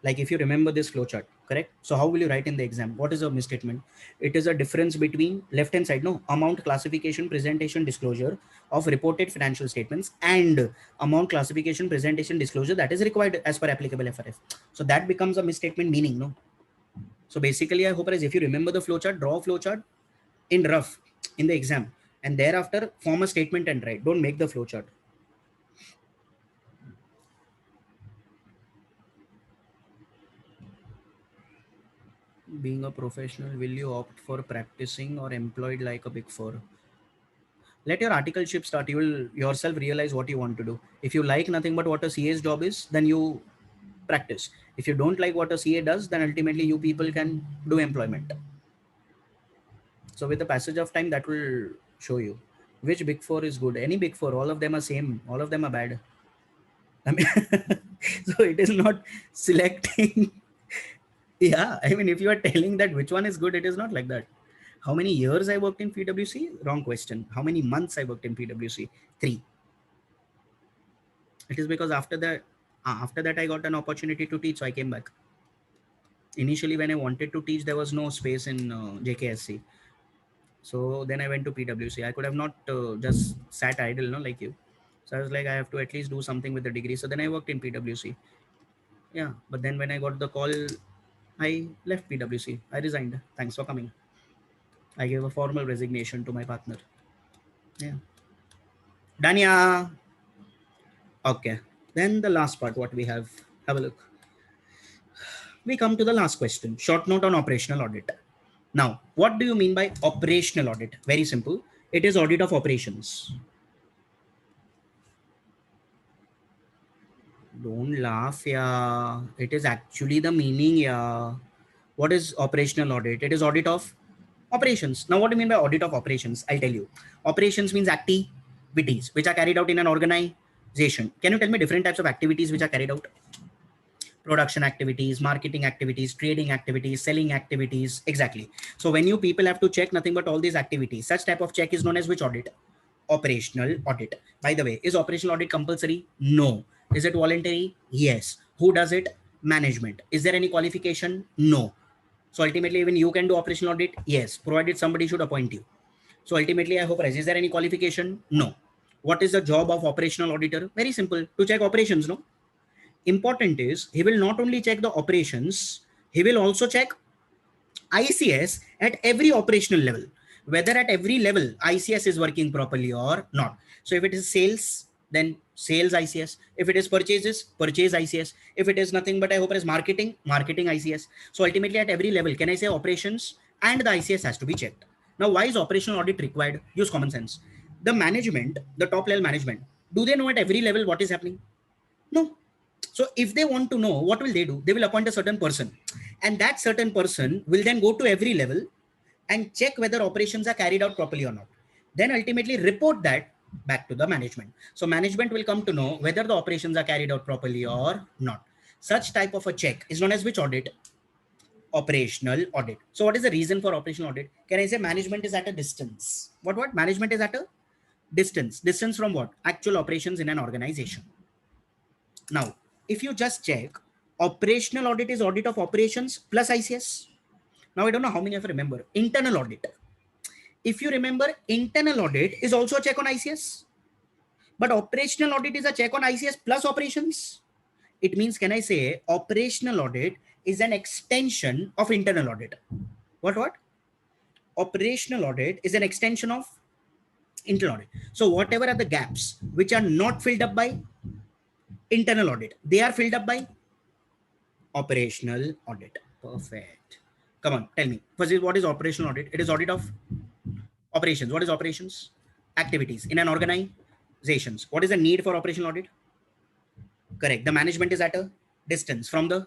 Like if you remember this flowchart, correct? So how will you write in the exam? What is a misstatement? It is a difference between left hand side, no, amount, classification, presentation, disclosure of reported financial statements and amount, classification, presentation, disclosure that is required as per applicable FRF. So that becomes a misstatement meaning, no? So basically, I hope as if you remember the flowchart, draw a flowchart in rough in the exam and thereafter form a statement and write. Don't make the flowchart. Being a professional, will you opt for practicing or employed like a Big Four? Let your articleship start. You will yourself realize what you want to do. If you like nothing but what a CA's job is, then you practice. If you don't like what a CA does, then ultimately you people can do employment. So with the passage of time, that will show you which Big Four is good. Any Big Four, all of them are same. All of them are bad. I mean, so it is not selecting. Yeah, I mean, if you are telling that which one is good, it is not like that. How many years I worked in PwC? Wrong question. How many months I worked in PwC? 3. It is because after that I got an opportunity to teach, so I came back. Initially, when I wanted to teach, there was no space in JKSC. So then I went to PwC. I could have not just sat idle, no, like you. So I was like, I have to at least do something with the degree. So then I worked in PwC. Yeah, but then when I got the call, I left PwC. I resigned. Thanks for coming. I gave a formal resignation to my partner. Yeah. Dania. Okay. Then the last part, what we have a look. We come to the last question. Short note on operational audit. Now, what do you mean by operational audit? Very simple. It is audit of operations. Don't laugh, yeah. It is actually the meaning, yeah. What is operational audit? It is audit of operations. Now, what do you mean by audit of operations? I'll tell you. Operations means activities which are carried out in an organization. Can you tell me different types of activities which are carried out? Production activities, marketing activities, trading activities, selling activities. Exactly. So when you people have to check nothing but all these activities, such type of check is known as which audit? Operational audit. By the way, is operational audit compulsory? No. Is it voluntary? Yes. Who does it? Management. Is there any qualification? No. So ultimately, even you can do operational audit? Yes, provided somebody should appoint you. So ultimately, I hope, is there any qualification? No. What is the job of operational auditor? Very simple, to check operations, no? Important is, he will not only check the operations, he will also check ICS at every operational level, whether at every level ICS is working properly or not. So if it is sales, then sales ICS. If it is purchases, purchase ICS. If it is nothing but I hope it is marketing, marketing ICS. So ultimately at every level, can I say operations and the ICS has to be checked. Now, why is operational audit required? Use common sense. The management, the top level management, do they know at every level what is happening? No. So if they want to know, what will they do? They will appoint a certain person, and that certain person will then go to every level and check whether operations are carried out properly or not. Then ultimately report that back to the management. So management will come to know whether the operations are carried out properly or not. Such type of a check is known as which audit? Operational audit. So what is the reason for operational audit? Can I say management is at a distance? What? Management is at a distance. Distance from what? Actual operations in an organization. Now, if you just check, operational audit is audit of operations plus ICS. Now, I don't know how many of you remember internal audit. If you remember, internal audit is also a check on ICS, but operational audit is a check on ICS plus operations. It means, can I say, operational audit is an extension of internal audit? What? Operational audit is an extension of internal audit. So, whatever are the gaps which are not filled up by internal audit, they are filled up by operational audit. Perfect. Come on, tell me. First is what is operational audit? It is audit of operations. What is operations? Activities in an organizations. What is the need for operational audit? Correct. The management is at a distance from the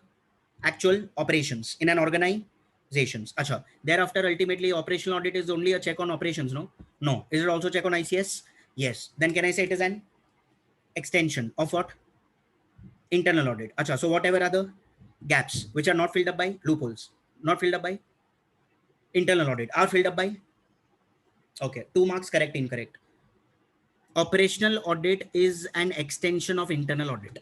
actual operations in an organizations. Acha. Thereafter, ultimately, operational audit is only a check on operations. No, no. Is it also check on ICS? Yes. Then can I say it is an extension of what? Internal audit. Acha. So whatever are the gaps which are not filled up by loopholes, not filled up by internal audit, are filled up by, okay, 2 marks, correct, incorrect. Operational audit is an extension of internal audit.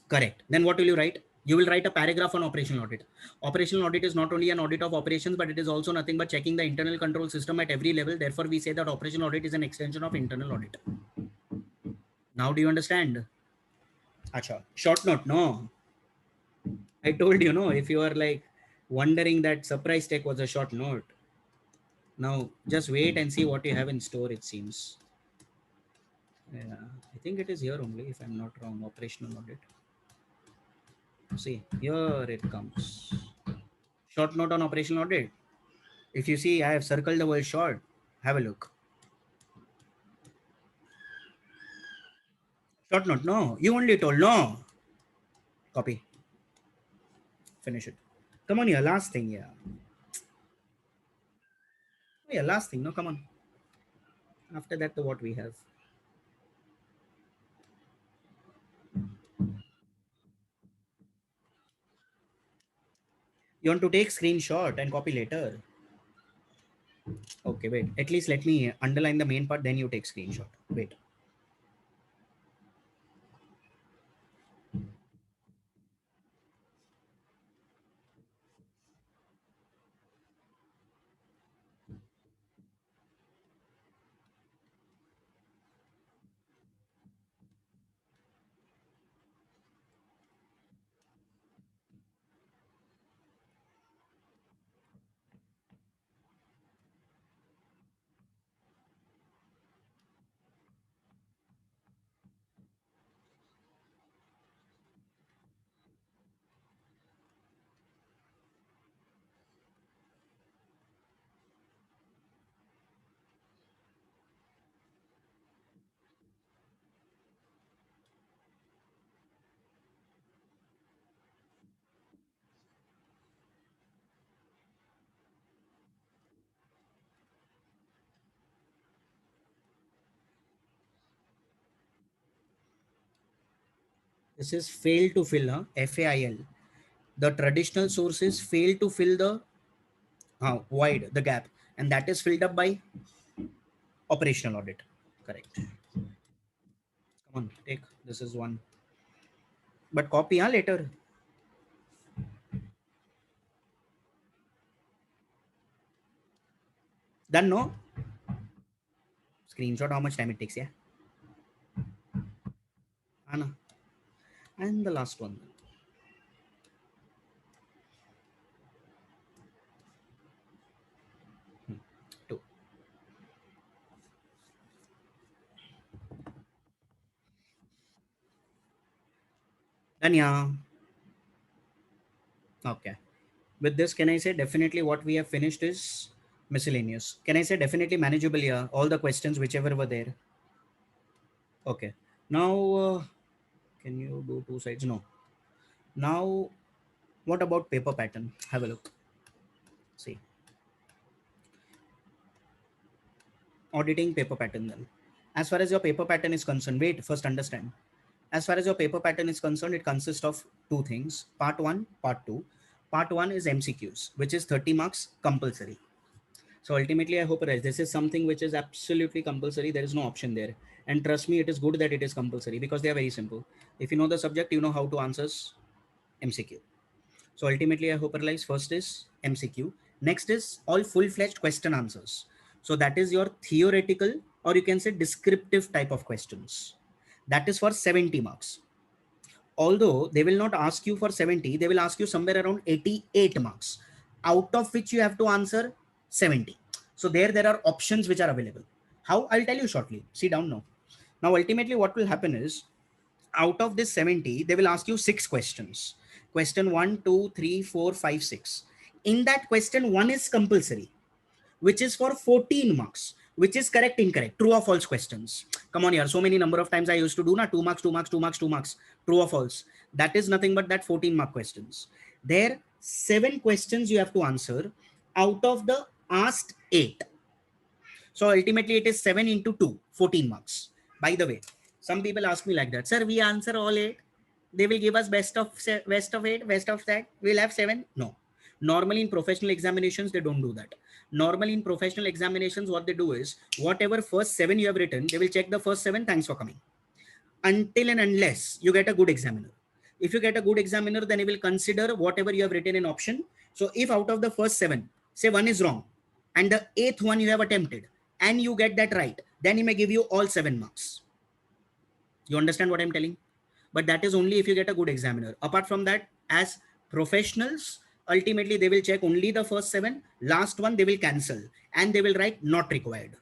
Correct. Then what will you write? You will write a paragraph on operational audit. Operational audit is not only an audit of operations, but it is also nothing but checking the internal control system at every level. Therefore, we say that operational audit is an extension of internal audit. Now, do you understand? Acha. Short note, no. I told you, no, if you are like wondering that surprise tech was a short note. Now, just wait and see what you have in store, it seems. Yeah, I think it is here only, if I'm not wrong. Operational audit. See, here it comes. Short note on operational audit. If you see, I have circled the word short. Have a look. Short note, no. You only told, no. Copy. Finish it. Come on, here. Last thing, yeah. Yeah, last thing. No, come on. After that, the what we have. You want to take screenshot and copy later? Okay, wait. At least let me underline the main part, then you take screenshot. Wait. This is fail to fill, huh? FAIL. The traditional sources fail to fill the void, the gap, and that is filled up by operational audit. Correct. Come on, take. This is one. But copy, huh, later. Done, no? Screenshot how much time it takes, yeah? Anna. And the last one. Done, yeah. Okay. With this, can I say definitely what we have finished is miscellaneous? Can I say definitely manageable? Yeah. All the questions, whichever were there. Okay. Now, can you do two sides? No. Now, what about paper pattern? Have a look. See, auditing paper pattern then. As far as your paper pattern is concerned, wait, first understand. As far as your paper pattern is concerned, it consists of two things, part one, part two. Part one is MCQs, which is 30 marks compulsory. So ultimately, I hope this is something which is absolutely compulsory. There is no option there. And trust me, it is good that it is compulsory because they are very simple. If you know the subject, you know how to answer MCQ. So ultimately, I hope first is MCQ. Next is all full-fledged question answers. So that is your theoretical or you can say descriptive type of questions. That is for 70 marks. Although they will not ask you for 70, they will ask you somewhere around 88 marks, out of which you have to answer 70. So there are options which are available. How? I'll tell you shortly. See down now. Now, ultimately, what will happen is out of this 70, they will ask you 6 questions. Question 1, 2, 3, 4, 5, 6. In that question, one is compulsory, which is for 14 marks, which is correct, incorrect, true or false questions. Come on here. So many number of times I used to do na 2 marks, 2 marks, 2 marks, 2 marks, true or false. That is nothing but that 14 mark questions. There, 7 questions you have to answer out of the asked 8. So ultimately it is 7 into 2, 14 marks. By the way, some people ask me like that, sir, we answer all 8. They will give us best of 8, best of that. We'll have 7. No. Normally in professional examinations, they don't do that. Normally in professional examinations, what they do is whatever first 7 you have written, they will check the first 7. Thanks for coming. Until and unless you get a good examiner. If you get a good examiner, then he will consider whatever you have written in option. So if out of the first 7, say one is wrong, and the 8th one you have attempted, and you get that right, then he may give you all 7 marks. You understand what I'm telling? But that is only if you get a good examiner. Apart from that, as professionals, ultimately they will check only the first 7. Last one they will cancel and they will write not required.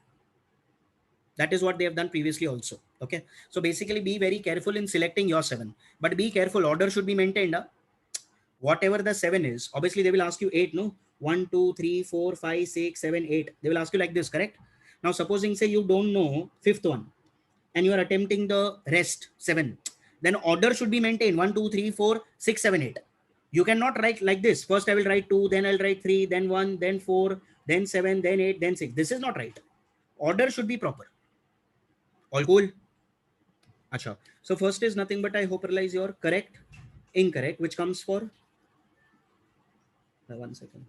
That is what they have done previously also. Okay. So basically be very careful in selecting your 7. But be careful, order should be maintained. Whatever the 7 is, obviously they will ask you 8, no? 1, 2, 3, 4, 5, 6, 7, 8. They will ask you like this, correct? Now supposing say you don't know 5th one and you are attempting the rest 7. Then order should be maintained 1, 2, 3, 4, 6, 7, 8. You cannot write like this. First I will write 2, then I'll write 3, then 1, then 4, then 7, then 8, then 6. This is not right. Order should be proper. All cool? Acha. So first is nothing but I hope realize your correct, incorrect, which comes for 1 second.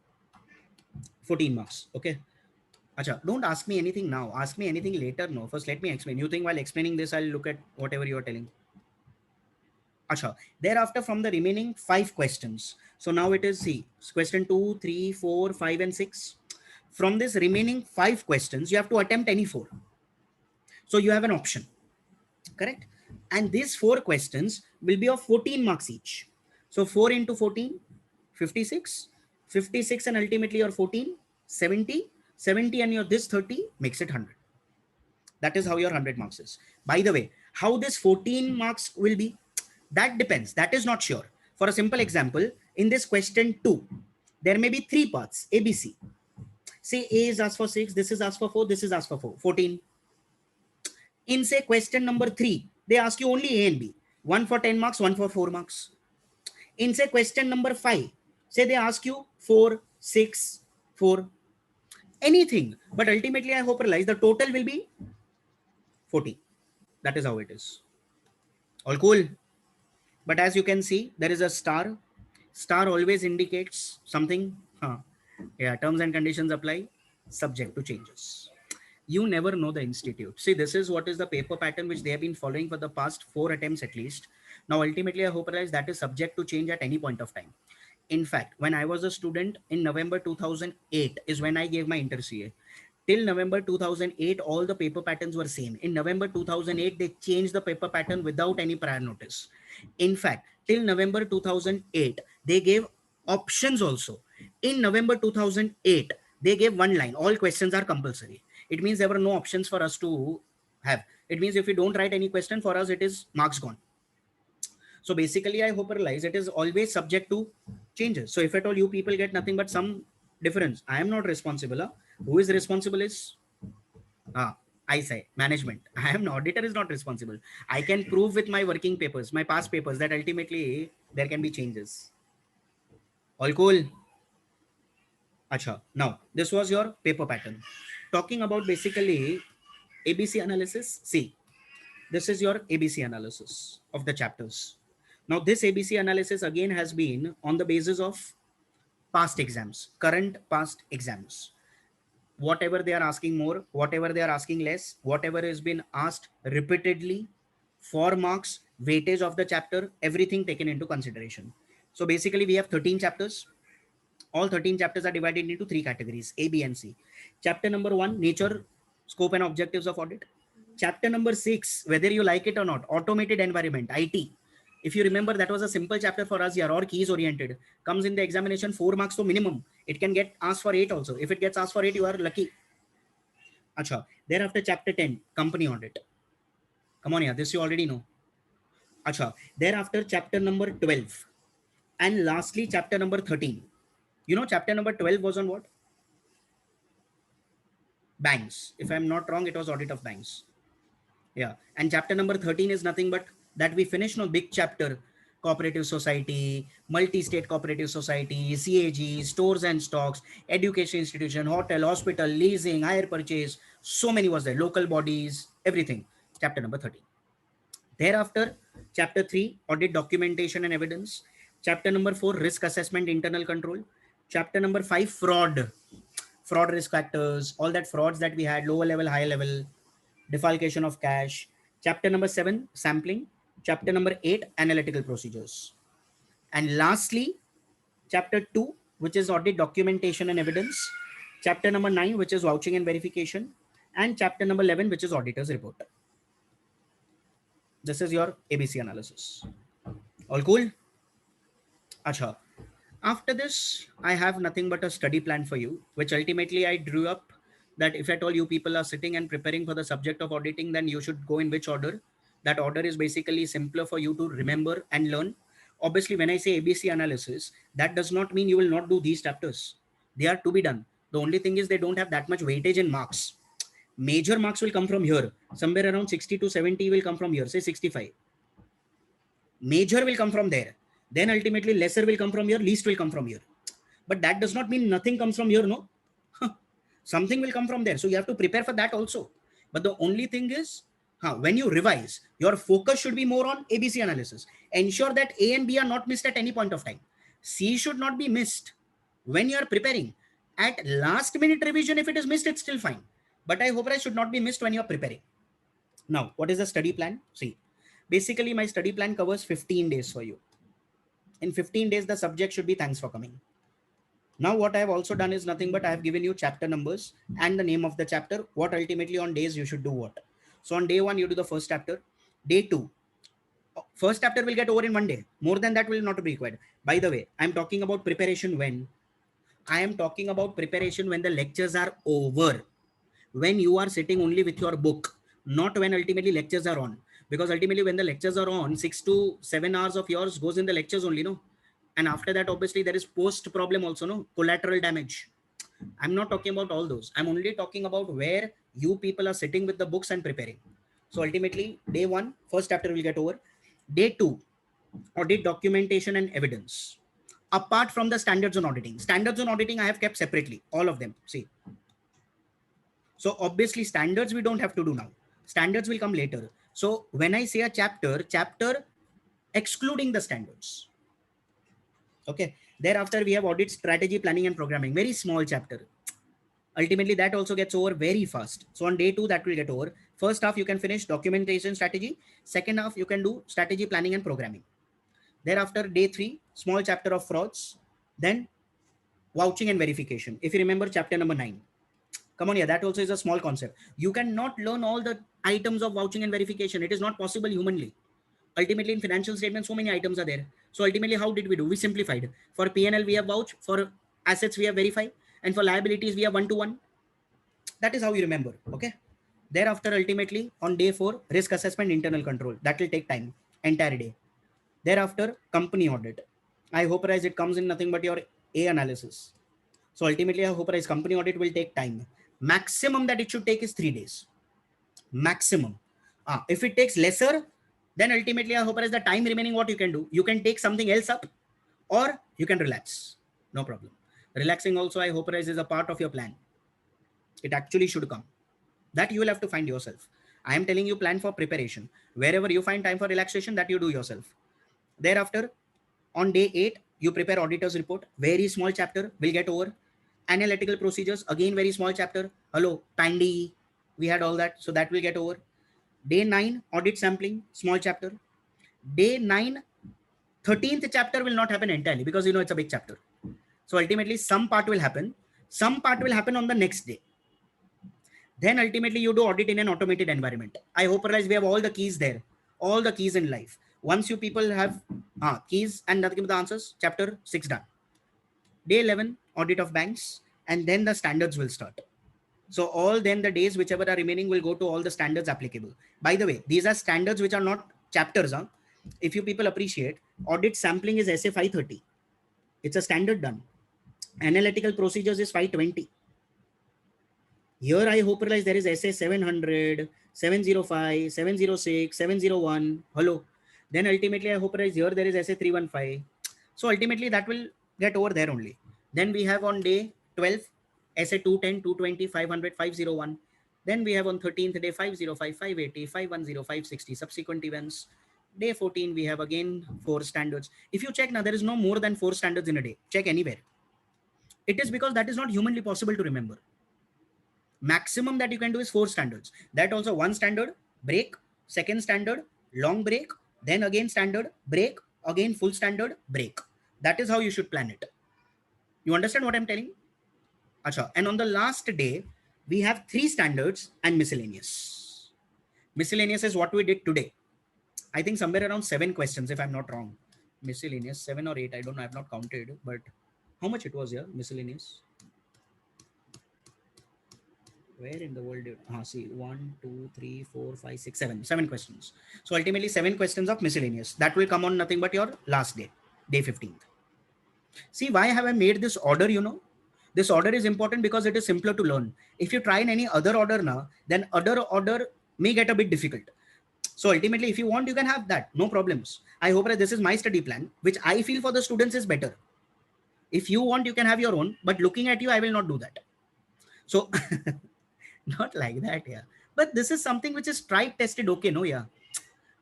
14 marks. Okay. Acha. Don't ask me anything now. Ask me anything later. No. First, let me explain. You think while explaining this, I'll look at whatever you are telling. Acha. Thereafter, from the remaining 5 questions. So now it is see question 2, 3, 4, 5, and 6. From this remaining 5 questions, you have to attempt any 4. So you have an option. Correct? And these 4 questions will be of 14 marks each. So 4 into 14, 56. 56 and ultimately your 14, 70. 70 and your this 30 makes it 100. That is how your 100 marks is. By the way, how this 14 marks will be, that depends. That is not sure. For a simple example, in this question 2, there may be 3 parts, A, B, C. Say A is asked for 6, this is asked for 4, this is asked for 4, 14. In say question number 3, they ask you only A and B. One for 10 marks, one for 4 marks. In say question number 5, say they ask you 4, 6, 4, anything. But ultimately, I hope realize the total will be 40. That is how it is. All cool. But as you can see, there is a star. Star always indicates something. Yeah, terms and conditions apply, subject to changes. You never know the institute. See, this is what is the paper pattern which they have been following for the past 4 attempts at least. Now, ultimately, I hope realize that is subject to change at any point of time. In fact, when I was a student in November 2008 is when I gave my inter CA. Till November 2008, all the paper patterns were same. In November 2008, they changed the paper pattern without any prior notice. In fact, till November 2008, they gave options also. In November 2008, they gave one line. All questions are compulsory. It means there were no options for us to have. It means if we don't write any question for us, it is marks gone. So basically, I hope you realize it is always subject to changes. So if at all you people get nothing but some difference, I am not responsible. Huh? Who is responsible is I say management. I am not. Auditor is not responsible. I can prove with my working papers, my past papers, that ultimately there can be changes. All cool. Acha. Now this was your paper pattern. Talking about basically ABC analysis. See, this is your ABC analysis of the chapters. Now this ABC analysis again has been on the basis of past exams, current past exams. Whatever they are asking more, whatever they are asking less, whatever has been asked repeatedly, 4 marks, weightage of the chapter, everything taken into consideration. So basically we have 13 chapters. All 13 chapters are divided into 3 categories, A, B, and C. Chapter number 1, nature, scope, and objectives of audit. Chapter number 6, whether you like it or not, automated environment, IT. If you remember, that was a simple chapter for us here, or keys oriented. Comes in the examination, 4 marks to minimum. It can get asked for 8 also. If it gets asked for 8, you are lucky. Acha. Thereafter, chapter 10, company audit. Come on, yeah, this you already know. Acha. Thereafter, chapter number 12. And lastly, chapter number 13. You know, chapter number 12 was on what? Banks. If I'm not wrong, it was audit of banks. Yeah. And chapter number 13 is nothing but that we finished no big chapter. Cooperative society, multi-state cooperative society, CAG, stores and stocks, education institution, hotel, hospital, leasing, hire purchase. So many was there. Local bodies, everything. Chapter number 13. Thereafter, chapter 3, audit documentation and evidence. Chapter number 4, risk assessment, internal control. Chapter number 5, fraud risk factors, all that frauds that we had, lower level, higher level, defalcation of cash. Chapter number 7, sampling. Chapter number 8, analytical procedures. And lastly, chapter 2, which is audit documentation and evidence. Chapter number 9, which is vouching and verification. And chapter number 11, which is auditor's report. This is your ABC analysis. All cool? Acha. After this, I have nothing but a study plan for you, which ultimately I drew up that if at all you people are sitting and preparing for the subject of auditing, then you should go in which order. That order is basically simpler for you to remember and learn. Obviously, when I say ABC analysis, that does not mean you will not do these chapters. They are to be done. The only thing is they don't have that much weightage in marks. Major marks will come from here. Somewhere around 60 to 70 will come from here, say 65. Major will come from there. Then ultimately lesser will come from here, least will come from here. But that does not mean nothing comes from here, no. Something will come from there. So you have to prepare for that also. But the only thing is, when you revise, your focus should be more on ABC analysis. Ensure that A and B are not missed at any point of time. C should not be missed when you are preparing. At last minute revision, if it is missed, it's still fine. But I hope it should not be missed when you are preparing. Now, what is the study plan? See, basically my study plan covers 15 days for you. In 15 days, the subject should be thanks for coming. Now what I have also done is nothing but I have given you chapter numbers and the name of the chapter, what ultimately on days you should do what. So on day 1, you do the first chapter. Day 2, first chapter will get over in 1 day. More than that will not be required. By the way, I'm talking about preparation when? I am talking about preparation when the lectures are over. When you are sitting only with your book, not when ultimately lectures are on. Because ultimately when the lectures are on, 6 to 7 hours of yours goes in the lectures only, no? And after that, obviously, there is post problem also, no? Collateral damage. I'm not talking about all those. I'm only talking about where you people are sitting with the books and preparing. So ultimately, day 1, first chapter will get over. Day 2, audit documentation and evidence. Apart from the standards on auditing. Standards on auditing, I have kept separately. All of them. See. So obviously, standards we don't have to do now. Standards will come later. So when I say a chapter excluding the standards. Okay. Thereafter, we have audit strategy, planning, and programming. Very small chapter. Ultimately, that also gets over very fast. So on day 2, that will get over. First half, you can finish documentation strategy. Second half, you can do strategy, planning, and programming. Thereafter, day 3, small chapter of frauds. Then vouching and verification. If you remember chapter number 9. Come on, yeah, that also is a small concept. You cannot learn all the items of vouching and verification. It is not possible humanly. Ultimately, in financial statements, so many items are there. So ultimately, how did we do? We simplified. For P&L, we have vouch. For assets, we have verify. And for liabilities, we have 1-to-1. That is how you remember. Okay. Thereafter, ultimately, on day 4, risk assessment, internal control. That will take time. Entire day. Thereafter, company audit. I hope rise it comes in nothing but your A analysis. So ultimately, I hope rise company audit will take time. Maximum that it should take is 3 days. Maximum. If it takes lesser, then ultimately, I hope rise the time remaining, what you can do, you can take something else up, or you can relax. No problem. Relaxing also, I hope rise is a part of your plan. It actually should come. That you will have to find yourself. I am telling you, plan for preparation. Wherever you find time for relaxation, that you do yourself. Thereafter, on day 8, you prepare auditor's report. Very small chapter, will get over. Analytical procedures, again very small chapter. Hello, Pandy, we had all that, so that will get over. Day 9, audit sampling, small chapter. Day 9, 13th chapter will not happen entirely because you know it's a big chapter. So ultimately, some part will happen. Some part will happen on the next day. Then ultimately you do audit in an automated environment. I hope realize we have all the keys there, all the keys in life. Once you people have keys and nothing but the answers, chapter 6 done. Day 11, audit of banks, and then the standards will start. So all then the days whichever are remaining will go to all the standards applicable. By the way, these are standards which are not chapters. If you people appreciate, audit sampling is SA 530. It's a standard done. Analytical procedures is 520. Here I hope realize there is SA 700, 705, 706, 701. Hello. Then ultimately I hope realize here there is SA 315. So ultimately that will get over there only. Then we have on day 12 SA 210, 220, 500, 501. Then we have on 13th day 505, 580, 510, 560 subsequent events. Day 14 we have again 4 standards. If you check now, there is no more than 4 standards in a day. Check anywhere. It is because that is not humanly possible to remember. Maximum that you can do is 4 standards. That also one standard, break, second standard, long break, then again standard, break, again full standard, break. That is how you should plan it. You understand what I'm telling? Achha. And on the last day, we have 3 standards and miscellaneous. Miscellaneous is what we did today. I think somewhere around 7 questions, if I'm not wrong. Miscellaneous, 7 or 8, I don't know, I've not counted, but how much it was here, miscellaneous? Where in the world did see 1 2 3 4 5 6 7 questions. So ultimately 7 questions of miscellaneous that will come on nothing but your last day, day 15th. See, why have I made this order? This order is important because it is simpler to learn. If you try in any other order now, then other order may get a bit difficult. So ultimately, if you want, you can have that, no problems. I hope that this is my study plan, which I feel for the students is better. If you want, you can have your own, but looking at you, I will not do that. So not like that, yeah. But this is something which is tried, tested, okay, no, yeah.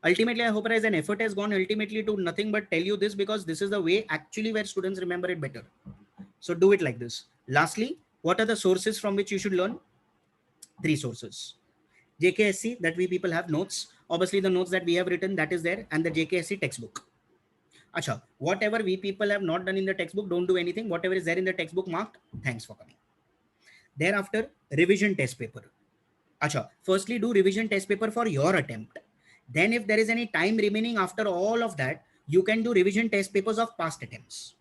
Ultimately, I hope as an effort has gone ultimately to nothing but tell you this because this is the way actually where students remember it better. So do it like this. Lastly, what are the sources from which you should learn? 3 sources. JKSC, that we people have notes. Obviously, the notes that we have written, that is there, and the JKSC textbook. Acha, whatever we people have not done in the textbook, don't do anything. Whatever is there in the textbook marked, thanks for coming. Thereafter, revision test paper. Acha, firstly do revision test paper for your attempt. Then if there is any time remaining after all of that, you can do revision test papers of past attempts.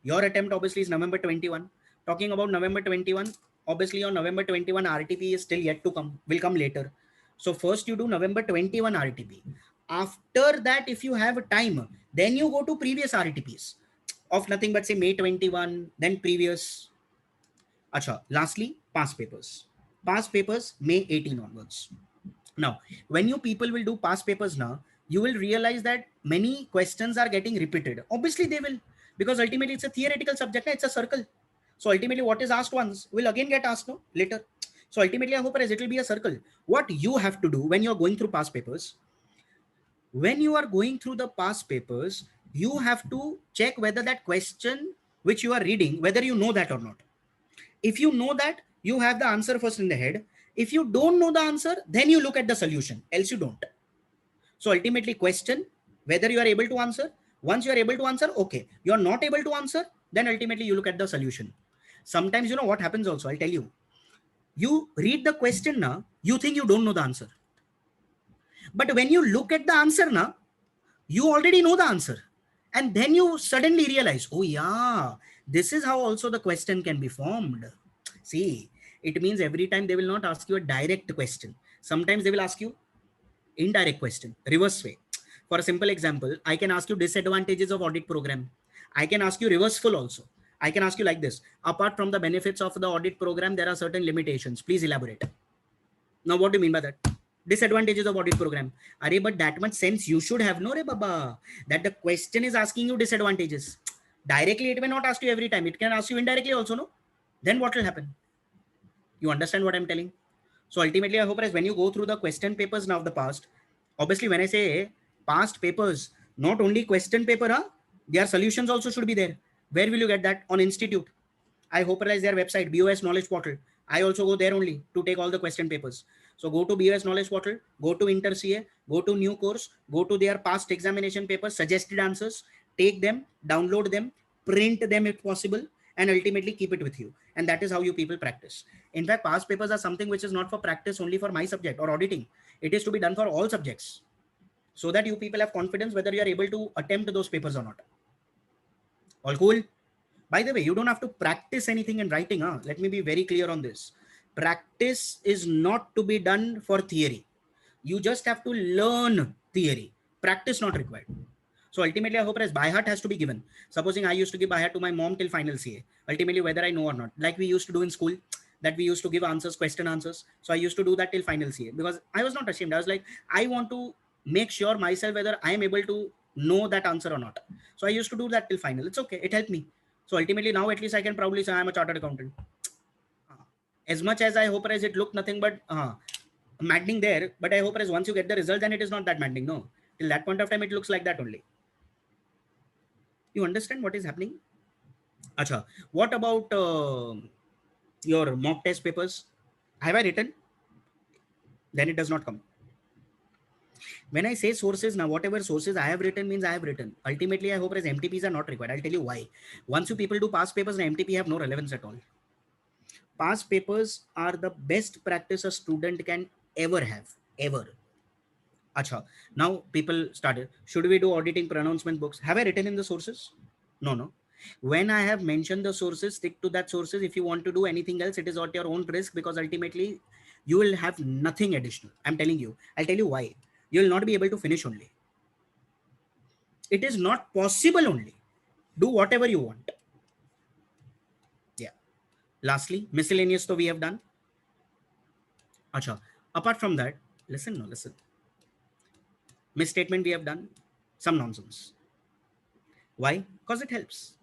Your attempt obviously is November 21. Talking about November 21, obviously on November 21 RTP is still yet to come, will come later. So first you do November 21 RTP. After that, if you have time, then you go to previous RTPs of nothing but say May 21, then previous. Acha, lastly, past papers. Past papers, May 18 onwards. Now, when you people will do past papers now, you will realize that many questions are getting repeated. Obviously, they will, because ultimately it's a theoretical subject, it's a circle. So ultimately, what is asked once will again get asked later. So ultimately, I hope it will be a circle. What you have to do when you're going through past papers, when you are going through the past papers, you have to check whether that question which you are reading, whether you know that or not. If you know that, you have the answer first in the head. If you don't know the answer, then you look at the solution, else you don't. So ultimately, question whether you are able to answer. Once you are able to answer, okay. You are not able to answer, then ultimately you look at the solution. Sometimes you know what happens also, I'll tell you. You read the question now, you think you don't know the answer. But when you look at the answer now, you already know the answer. And then you suddenly realize, oh yeah, this is how also the question can be formed. See, it means every time they will not ask you a direct question. Sometimes they will ask you indirect question, reverse way. For a simple example, I can ask you disadvantages of audit program. I can ask you reversible also. I can ask you like this. Apart from the benefits of the audit program, there are certain limitations. Please elaborate. Now, what do you mean by that? Disadvantages of audit program. Are, but that much sense you should have, no re baba. That the question is asking you disadvantages. Directly, it may not ask you every time. It can ask you indirectly also, no? Then what will happen? You understand what I'm telling? So ultimately, I hope as when you go through the question papers now of the past, obviously when I say past papers, not only question paper, huh? Their solutions also should be there. Where will you get that? On institute. I hope realize their website, BOS Knowledge Portal. I also go there only to take all the question papers. So go to BOS Knowledge Portal, go to Inter CA, go to new course, go to their past examination papers, suggested answers, take them, download them, print them if possible, and ultimately keep it with you. And that is how you people practice. In fact, past papers are something which is not for practice only for my subject or auditing. It is to be done for all subjects so that you people have confidence whether you are able to attempt those papers or not. All cool? By the way, you don't have to practice anything in writing. Huh? Let me be very clear on this. Practice is not to be done for theory. You just have to learn theory. Practice not required. So ultimately, I hope as by heart has to be given. Supposing I used to give by heart to my mom till final CA. Ultimately, whether I know or not, like we used to do in school, that we used to give answers, question answers. So I used to do that till final CA because I was not ashamed. I was like, I want to make sure myself whether I am able to know that answer or not. So I used to do that till final. It's okay. It helped me. So ultimately, now at least I can proudly say I'm a chartered accountant. As much as I hope as it looked nothing but maddening there, but I hope as once you get the result, then it is not that maddening. No, till that point of time, it looks like that only. You understand what is happening? Acha, what about your mock test papers? Have I written? Then it does not come. When I say sources, now whatever sources I have written means I have written. Ultimately, I hope as MTPs are not required. I'll tell you why. Once you people do past papers, MTP have no relevance at all. Past papers are the best practice a student can ever have. Ever. Acha. Now people started. Should we do auditing pronouncement books? Have I written in the sources? No, no. When I have mentioned the sources, stick to that sources. If you want to do anything else, it is at your own risk because ultimately you will have nothing additional. I'm telling you. I'll tell you why. You will not be able to finish only. It is not possible only. Do whatever you want. Yeah. Lastly, miscellaneous so we have done. Acha. Apart from that, listen, no, listen. Misstatement we have done. Some nonsense. Why? Because it helps.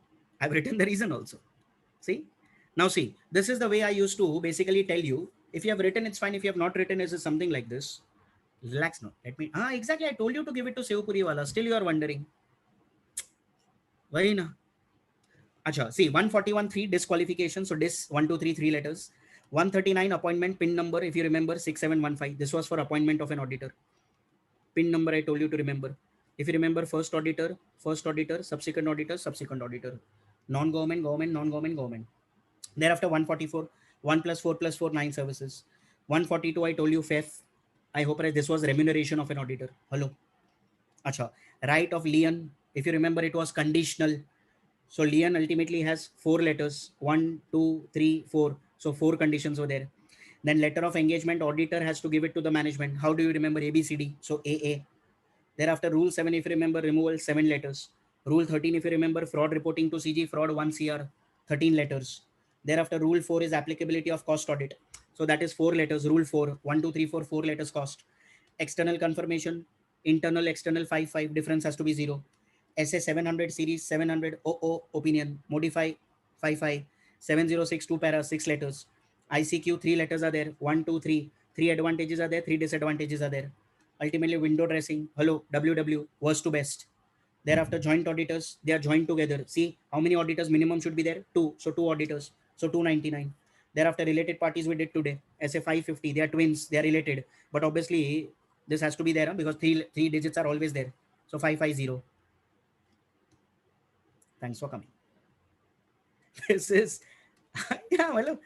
I've written the reason also. See? Now see, this is the way I used to basically tell you. If you have written, it's fine. If you have not written, it's something like this. Relax now. Let me. Exactly. I told you to give it to Sevpuri wala. Still you are wondering. Why na? Acha. See, 141 3 disqualification. So dis 1 2 3 3 letters. 139 appointment pin number. If you remember 6715. This was for appointment of an auditor. Pin number I told you to remember. If you remember first auditor, subsequent auditor. Non-government, government, non-government, government. Thereafter 144, 1 plus 4 plus 4, 9 services. 142, I told you FEF. I hope this was remuneration of an auditor. Hello. Acha. Right of lien. If you remember, it was conditional. So lien ultimately has 4 letters. 1, 2, 3, 4. So 4 conditions were there. Then letter of engagement, auditor has to give it to the management. How do you remember ABCD? So AA. Thereafter, Rule 7, if you remember, removal 7 letters. Rule 13, if you remember, fraud reporting to CG, fraud 1 CR, 13 letters. Thereafter, Rule 4 is applicability of cost audit. So that is 4 letters. Rule 4, 1, 2, 3, 4, 4 letters cost. External confirmation, internal, external 5, 5, difference has to be 0. SA 700 series, 700 OO opinion, modify 5, 5, 706, 2 para, 6 letters. ICQ, 3 letters are there, 1, 2, 3. 3 advantages are there, 3 disadvantages are there. Ultimately, window dressing, hello, WW, worst to best. Thereafter, joint auditors, they are joined together. See how many auditors minimum should be there? 2. So 2 auditors. So 299. Thereafter, related parties we did today. SA 550, they are twins, they are related. But obviously, this has to be there because three digits are always there. So 550. Thanks for coming. This is, yeah, well,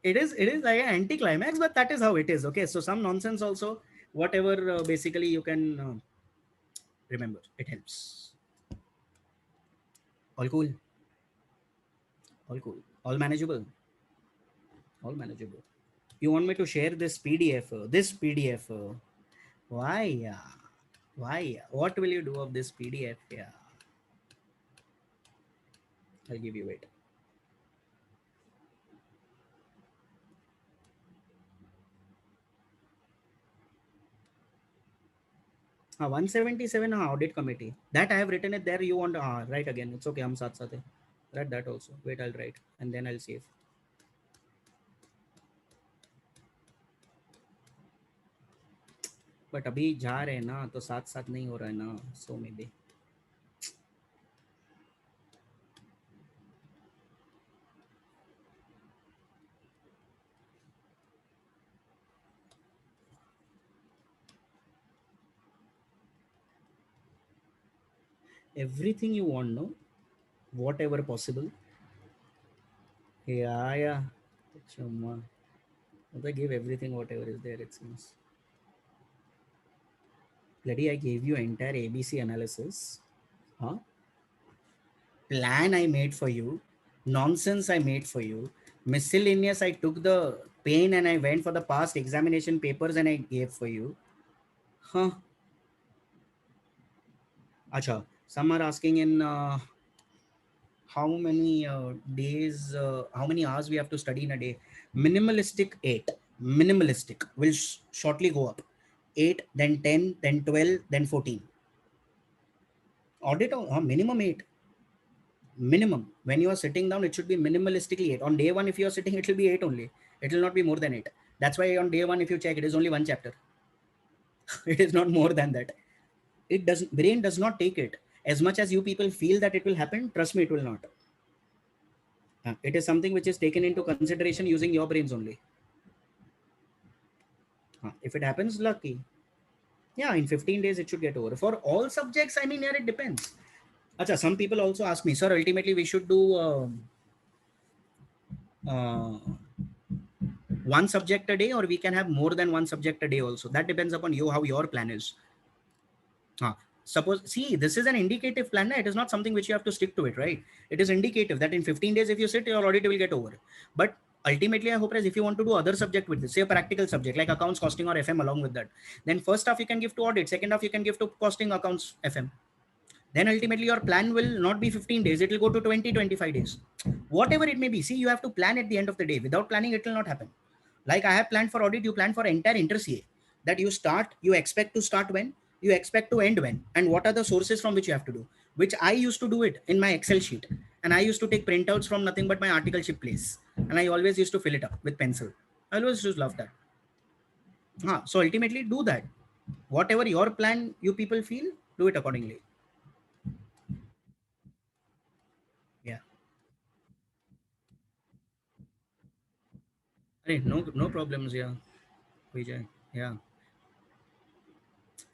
it is like an anti-climax, but that is how it is. Okay, so some nonsense also, whatever basically you can remember, it helps. All cool. All cool. All manageable. All manageable. You want me to share this PDF? This PDF. Why? Yeah. Why? What will you do of this PDF? Yeah, I'll give you it. 177 audit committee. That I have written it there. You want write again? It's okay. हम साथ साथ है. Write that also. Wait, I'll write and then I'll save. But अभी जा रहे हैं ना तो साथ साथ नहीं हो रहा है ना. So maybe everything you want, no, whatever possible. Yeah, yeah. Chumma. They give everything, whatever is there. It seems. Bloody, I gave you entire ABC analysis. Huh? Plan I made for you. Nonsense I made for you. Miscellaneous, I took the pain and I went for the past examination papers and I gave for you. Huh? Acha. Some are asking in how many days, how many hours we have to study in a day. Minimalistic 8. Minimalistic will shortly go up. 8, then 10, then 12, then 14. Audit minimum 8. Minimum. When you are sitting down, it should be minimalistically 8. On day one, if you are sitting, it will be 8 only. It will not be more than 8. That's why on day one, if you check, it is only one chapter. It is not more than that. It does brain does not take it. As much as you people feel that it will happen, trust me, it will not. It is something which is taken into consideration using your brains only. If it happens, lucky. Yeah, in 15 days it should get over. For all subjects, I mean, yeah, it depends. Acha, some people also ask me, sir, ultimately we should do uh, one subject a day, or we can have more than one subject a day also. That depends upon you, how your plan is. Suppose, see, this is an indicative plan. It is not something which you have to stick to it, right? It is indicative that in 15 days, if you sit, your audit will get over. But ultimately, I hope as if you want to do other subject with this, say a practical subject like accounts, costing, or FM along with that, then first half you can give to audit, second half you can give to costing, accounts, FM. Then ultimately your plan will not be 15 days, it will go to 20, 25 days. Whatever it may be, see, you have to plan at the end of the day. Without planning, it will not happen. Like I have planned for audit, you plan for entire inter CA, that you start, you expect to start when, you expect to end when, and what are the sources from which you have to do, which I used to do it in my Excel sheet. And I used to take printouts from nothing but my articleship place. And I always used to fill it up with pencil. I always just love that. So ultimately do that. Whatever your plan you people feel, do it accordingly. Yeah. Hey, no problems. Yeah. Vijay. Yeah.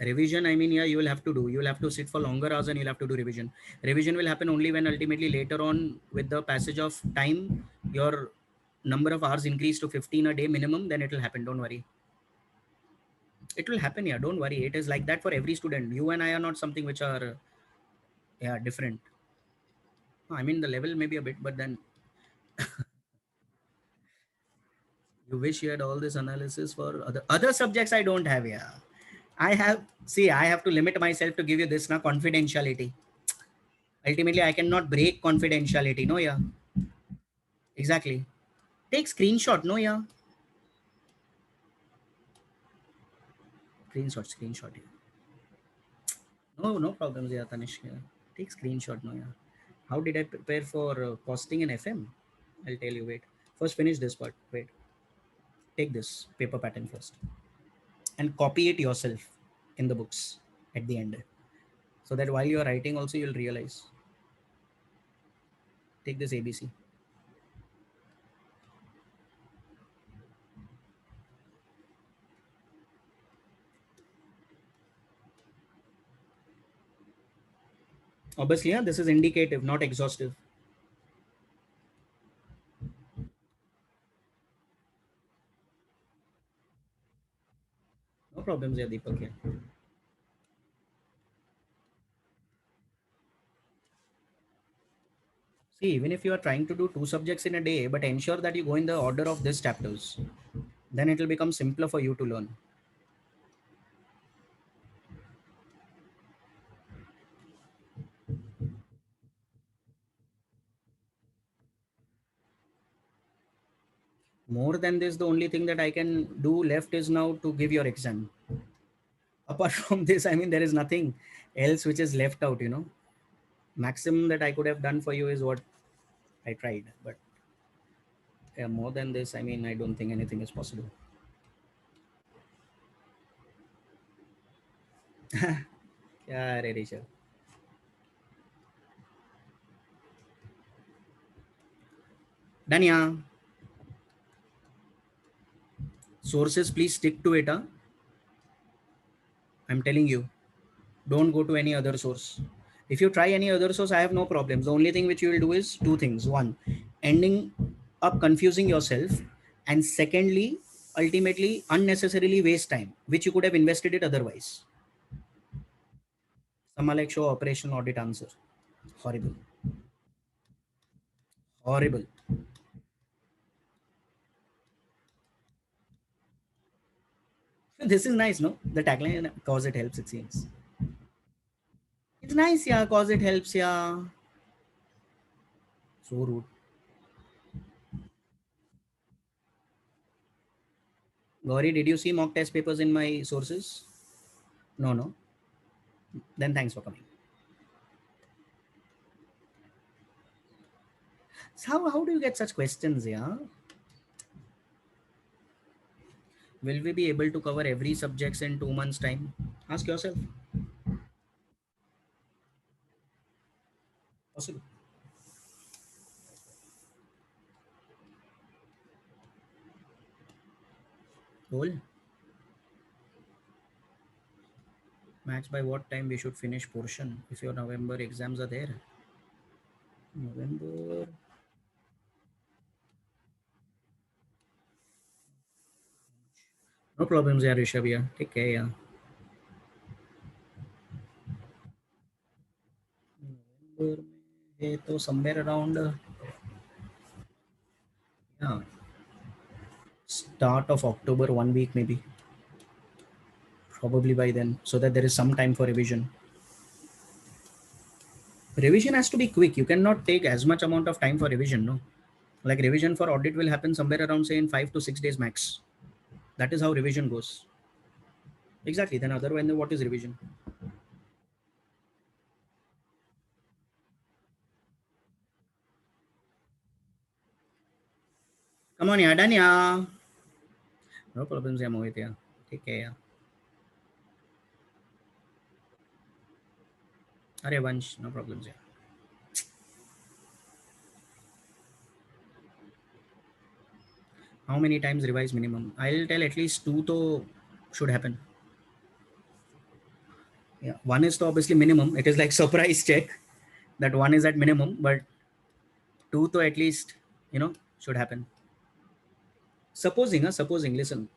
Revision, I mean, yeah, you will have to do. You will have to sit for longer hours and you'll have to do revision. Revision will happen only when ultimately later on, with the passage of time, your number of hours increase to 15 a day minimum, then it will happen. Don't worry. It will happen. Yeah, don't worry. It is like that for every student. You and I are not something which are, yeah, different. I mean, the level may be a bit, but then you wish you had all this analysis for other subjects. I don't have. Yeah, I have. See, I have to limit myself to give you this now confidentiality. Ultimately, I cannot break confidentiality. No, yeah, exactly. Take screenshot. No, yeah, screenshot. Yeah. No problems. Yeah, Tanish. Yeah. Take screenshot. No, yeah. How did I prepare for costing in FM? I'll tell you. Wait. First, finish this part. Wait. Take this paper pattern first and copy it yourself in the books at the end, so that while you are writing, also you'll realize. Take this ABC. Obviously, yeah, this is indicative, not exhaustive. No problems, yeah, Deepak. Yeah. See, even if you are trying to do two subjects in a day, but ensure that you go in the order of these chapters, then it will become simpler for you to learn. More than this, the only thing that I can do left is now to give your exam. Apart from this, I mean, there is nothing else which is left out, you know. Maximum that I could have done for you is what I tried, but yeah, more than this, I mean, I don't think anything is possible. क्या रे Rishabh. Dania, sources, please stick to it. Huh? I'm telling you, don't go to any other source. If you try any other source, I have no problems. The only thing which you will do is two things. One, ending up confusing yourself, and secondly, ultimately unnecessarily waste time, which you could have invested it otherwise. Samalek show operation audit answer. Horrible. Horrible. This is nice, no? The tagline, cause it helps, it seems. It's nice, yeah, cause it helps, yeah. So rude. Gauri, did you see mock test papers in my sources? No, no. Then thanks for coming. So how do you get such questions, yeah? Will we be able to cover every subjects in 2 months' time? Ask yourself. Possible. Goal. Match by what time we should finish portion if your November exams are there. November. No problems, yeah, Rishabh. Yeah. Take care, yeah. November में तो somewhere around yeah, start of October, 1 week maybe, probably by then, so that there is some time for revision. Revision has to be quick. You cannot take as much amount of time for revision, no. Like revision for audit will happen somewhere around say in 5 to 6 days max. That is how revision goes. Exactly. Then otherwise, what is revision? Come on, yeah, done, yeah. No problems, yeah, Mohit, yeah. Take care, yeah. Arey Vansh, no problems, yeah. How many times revise minimum? I'll tell at least two to should happen. Yeah. One is to obviously minimum. It is like surprise check that one is at minimum, but two to at least, should happen. Supposing, listen,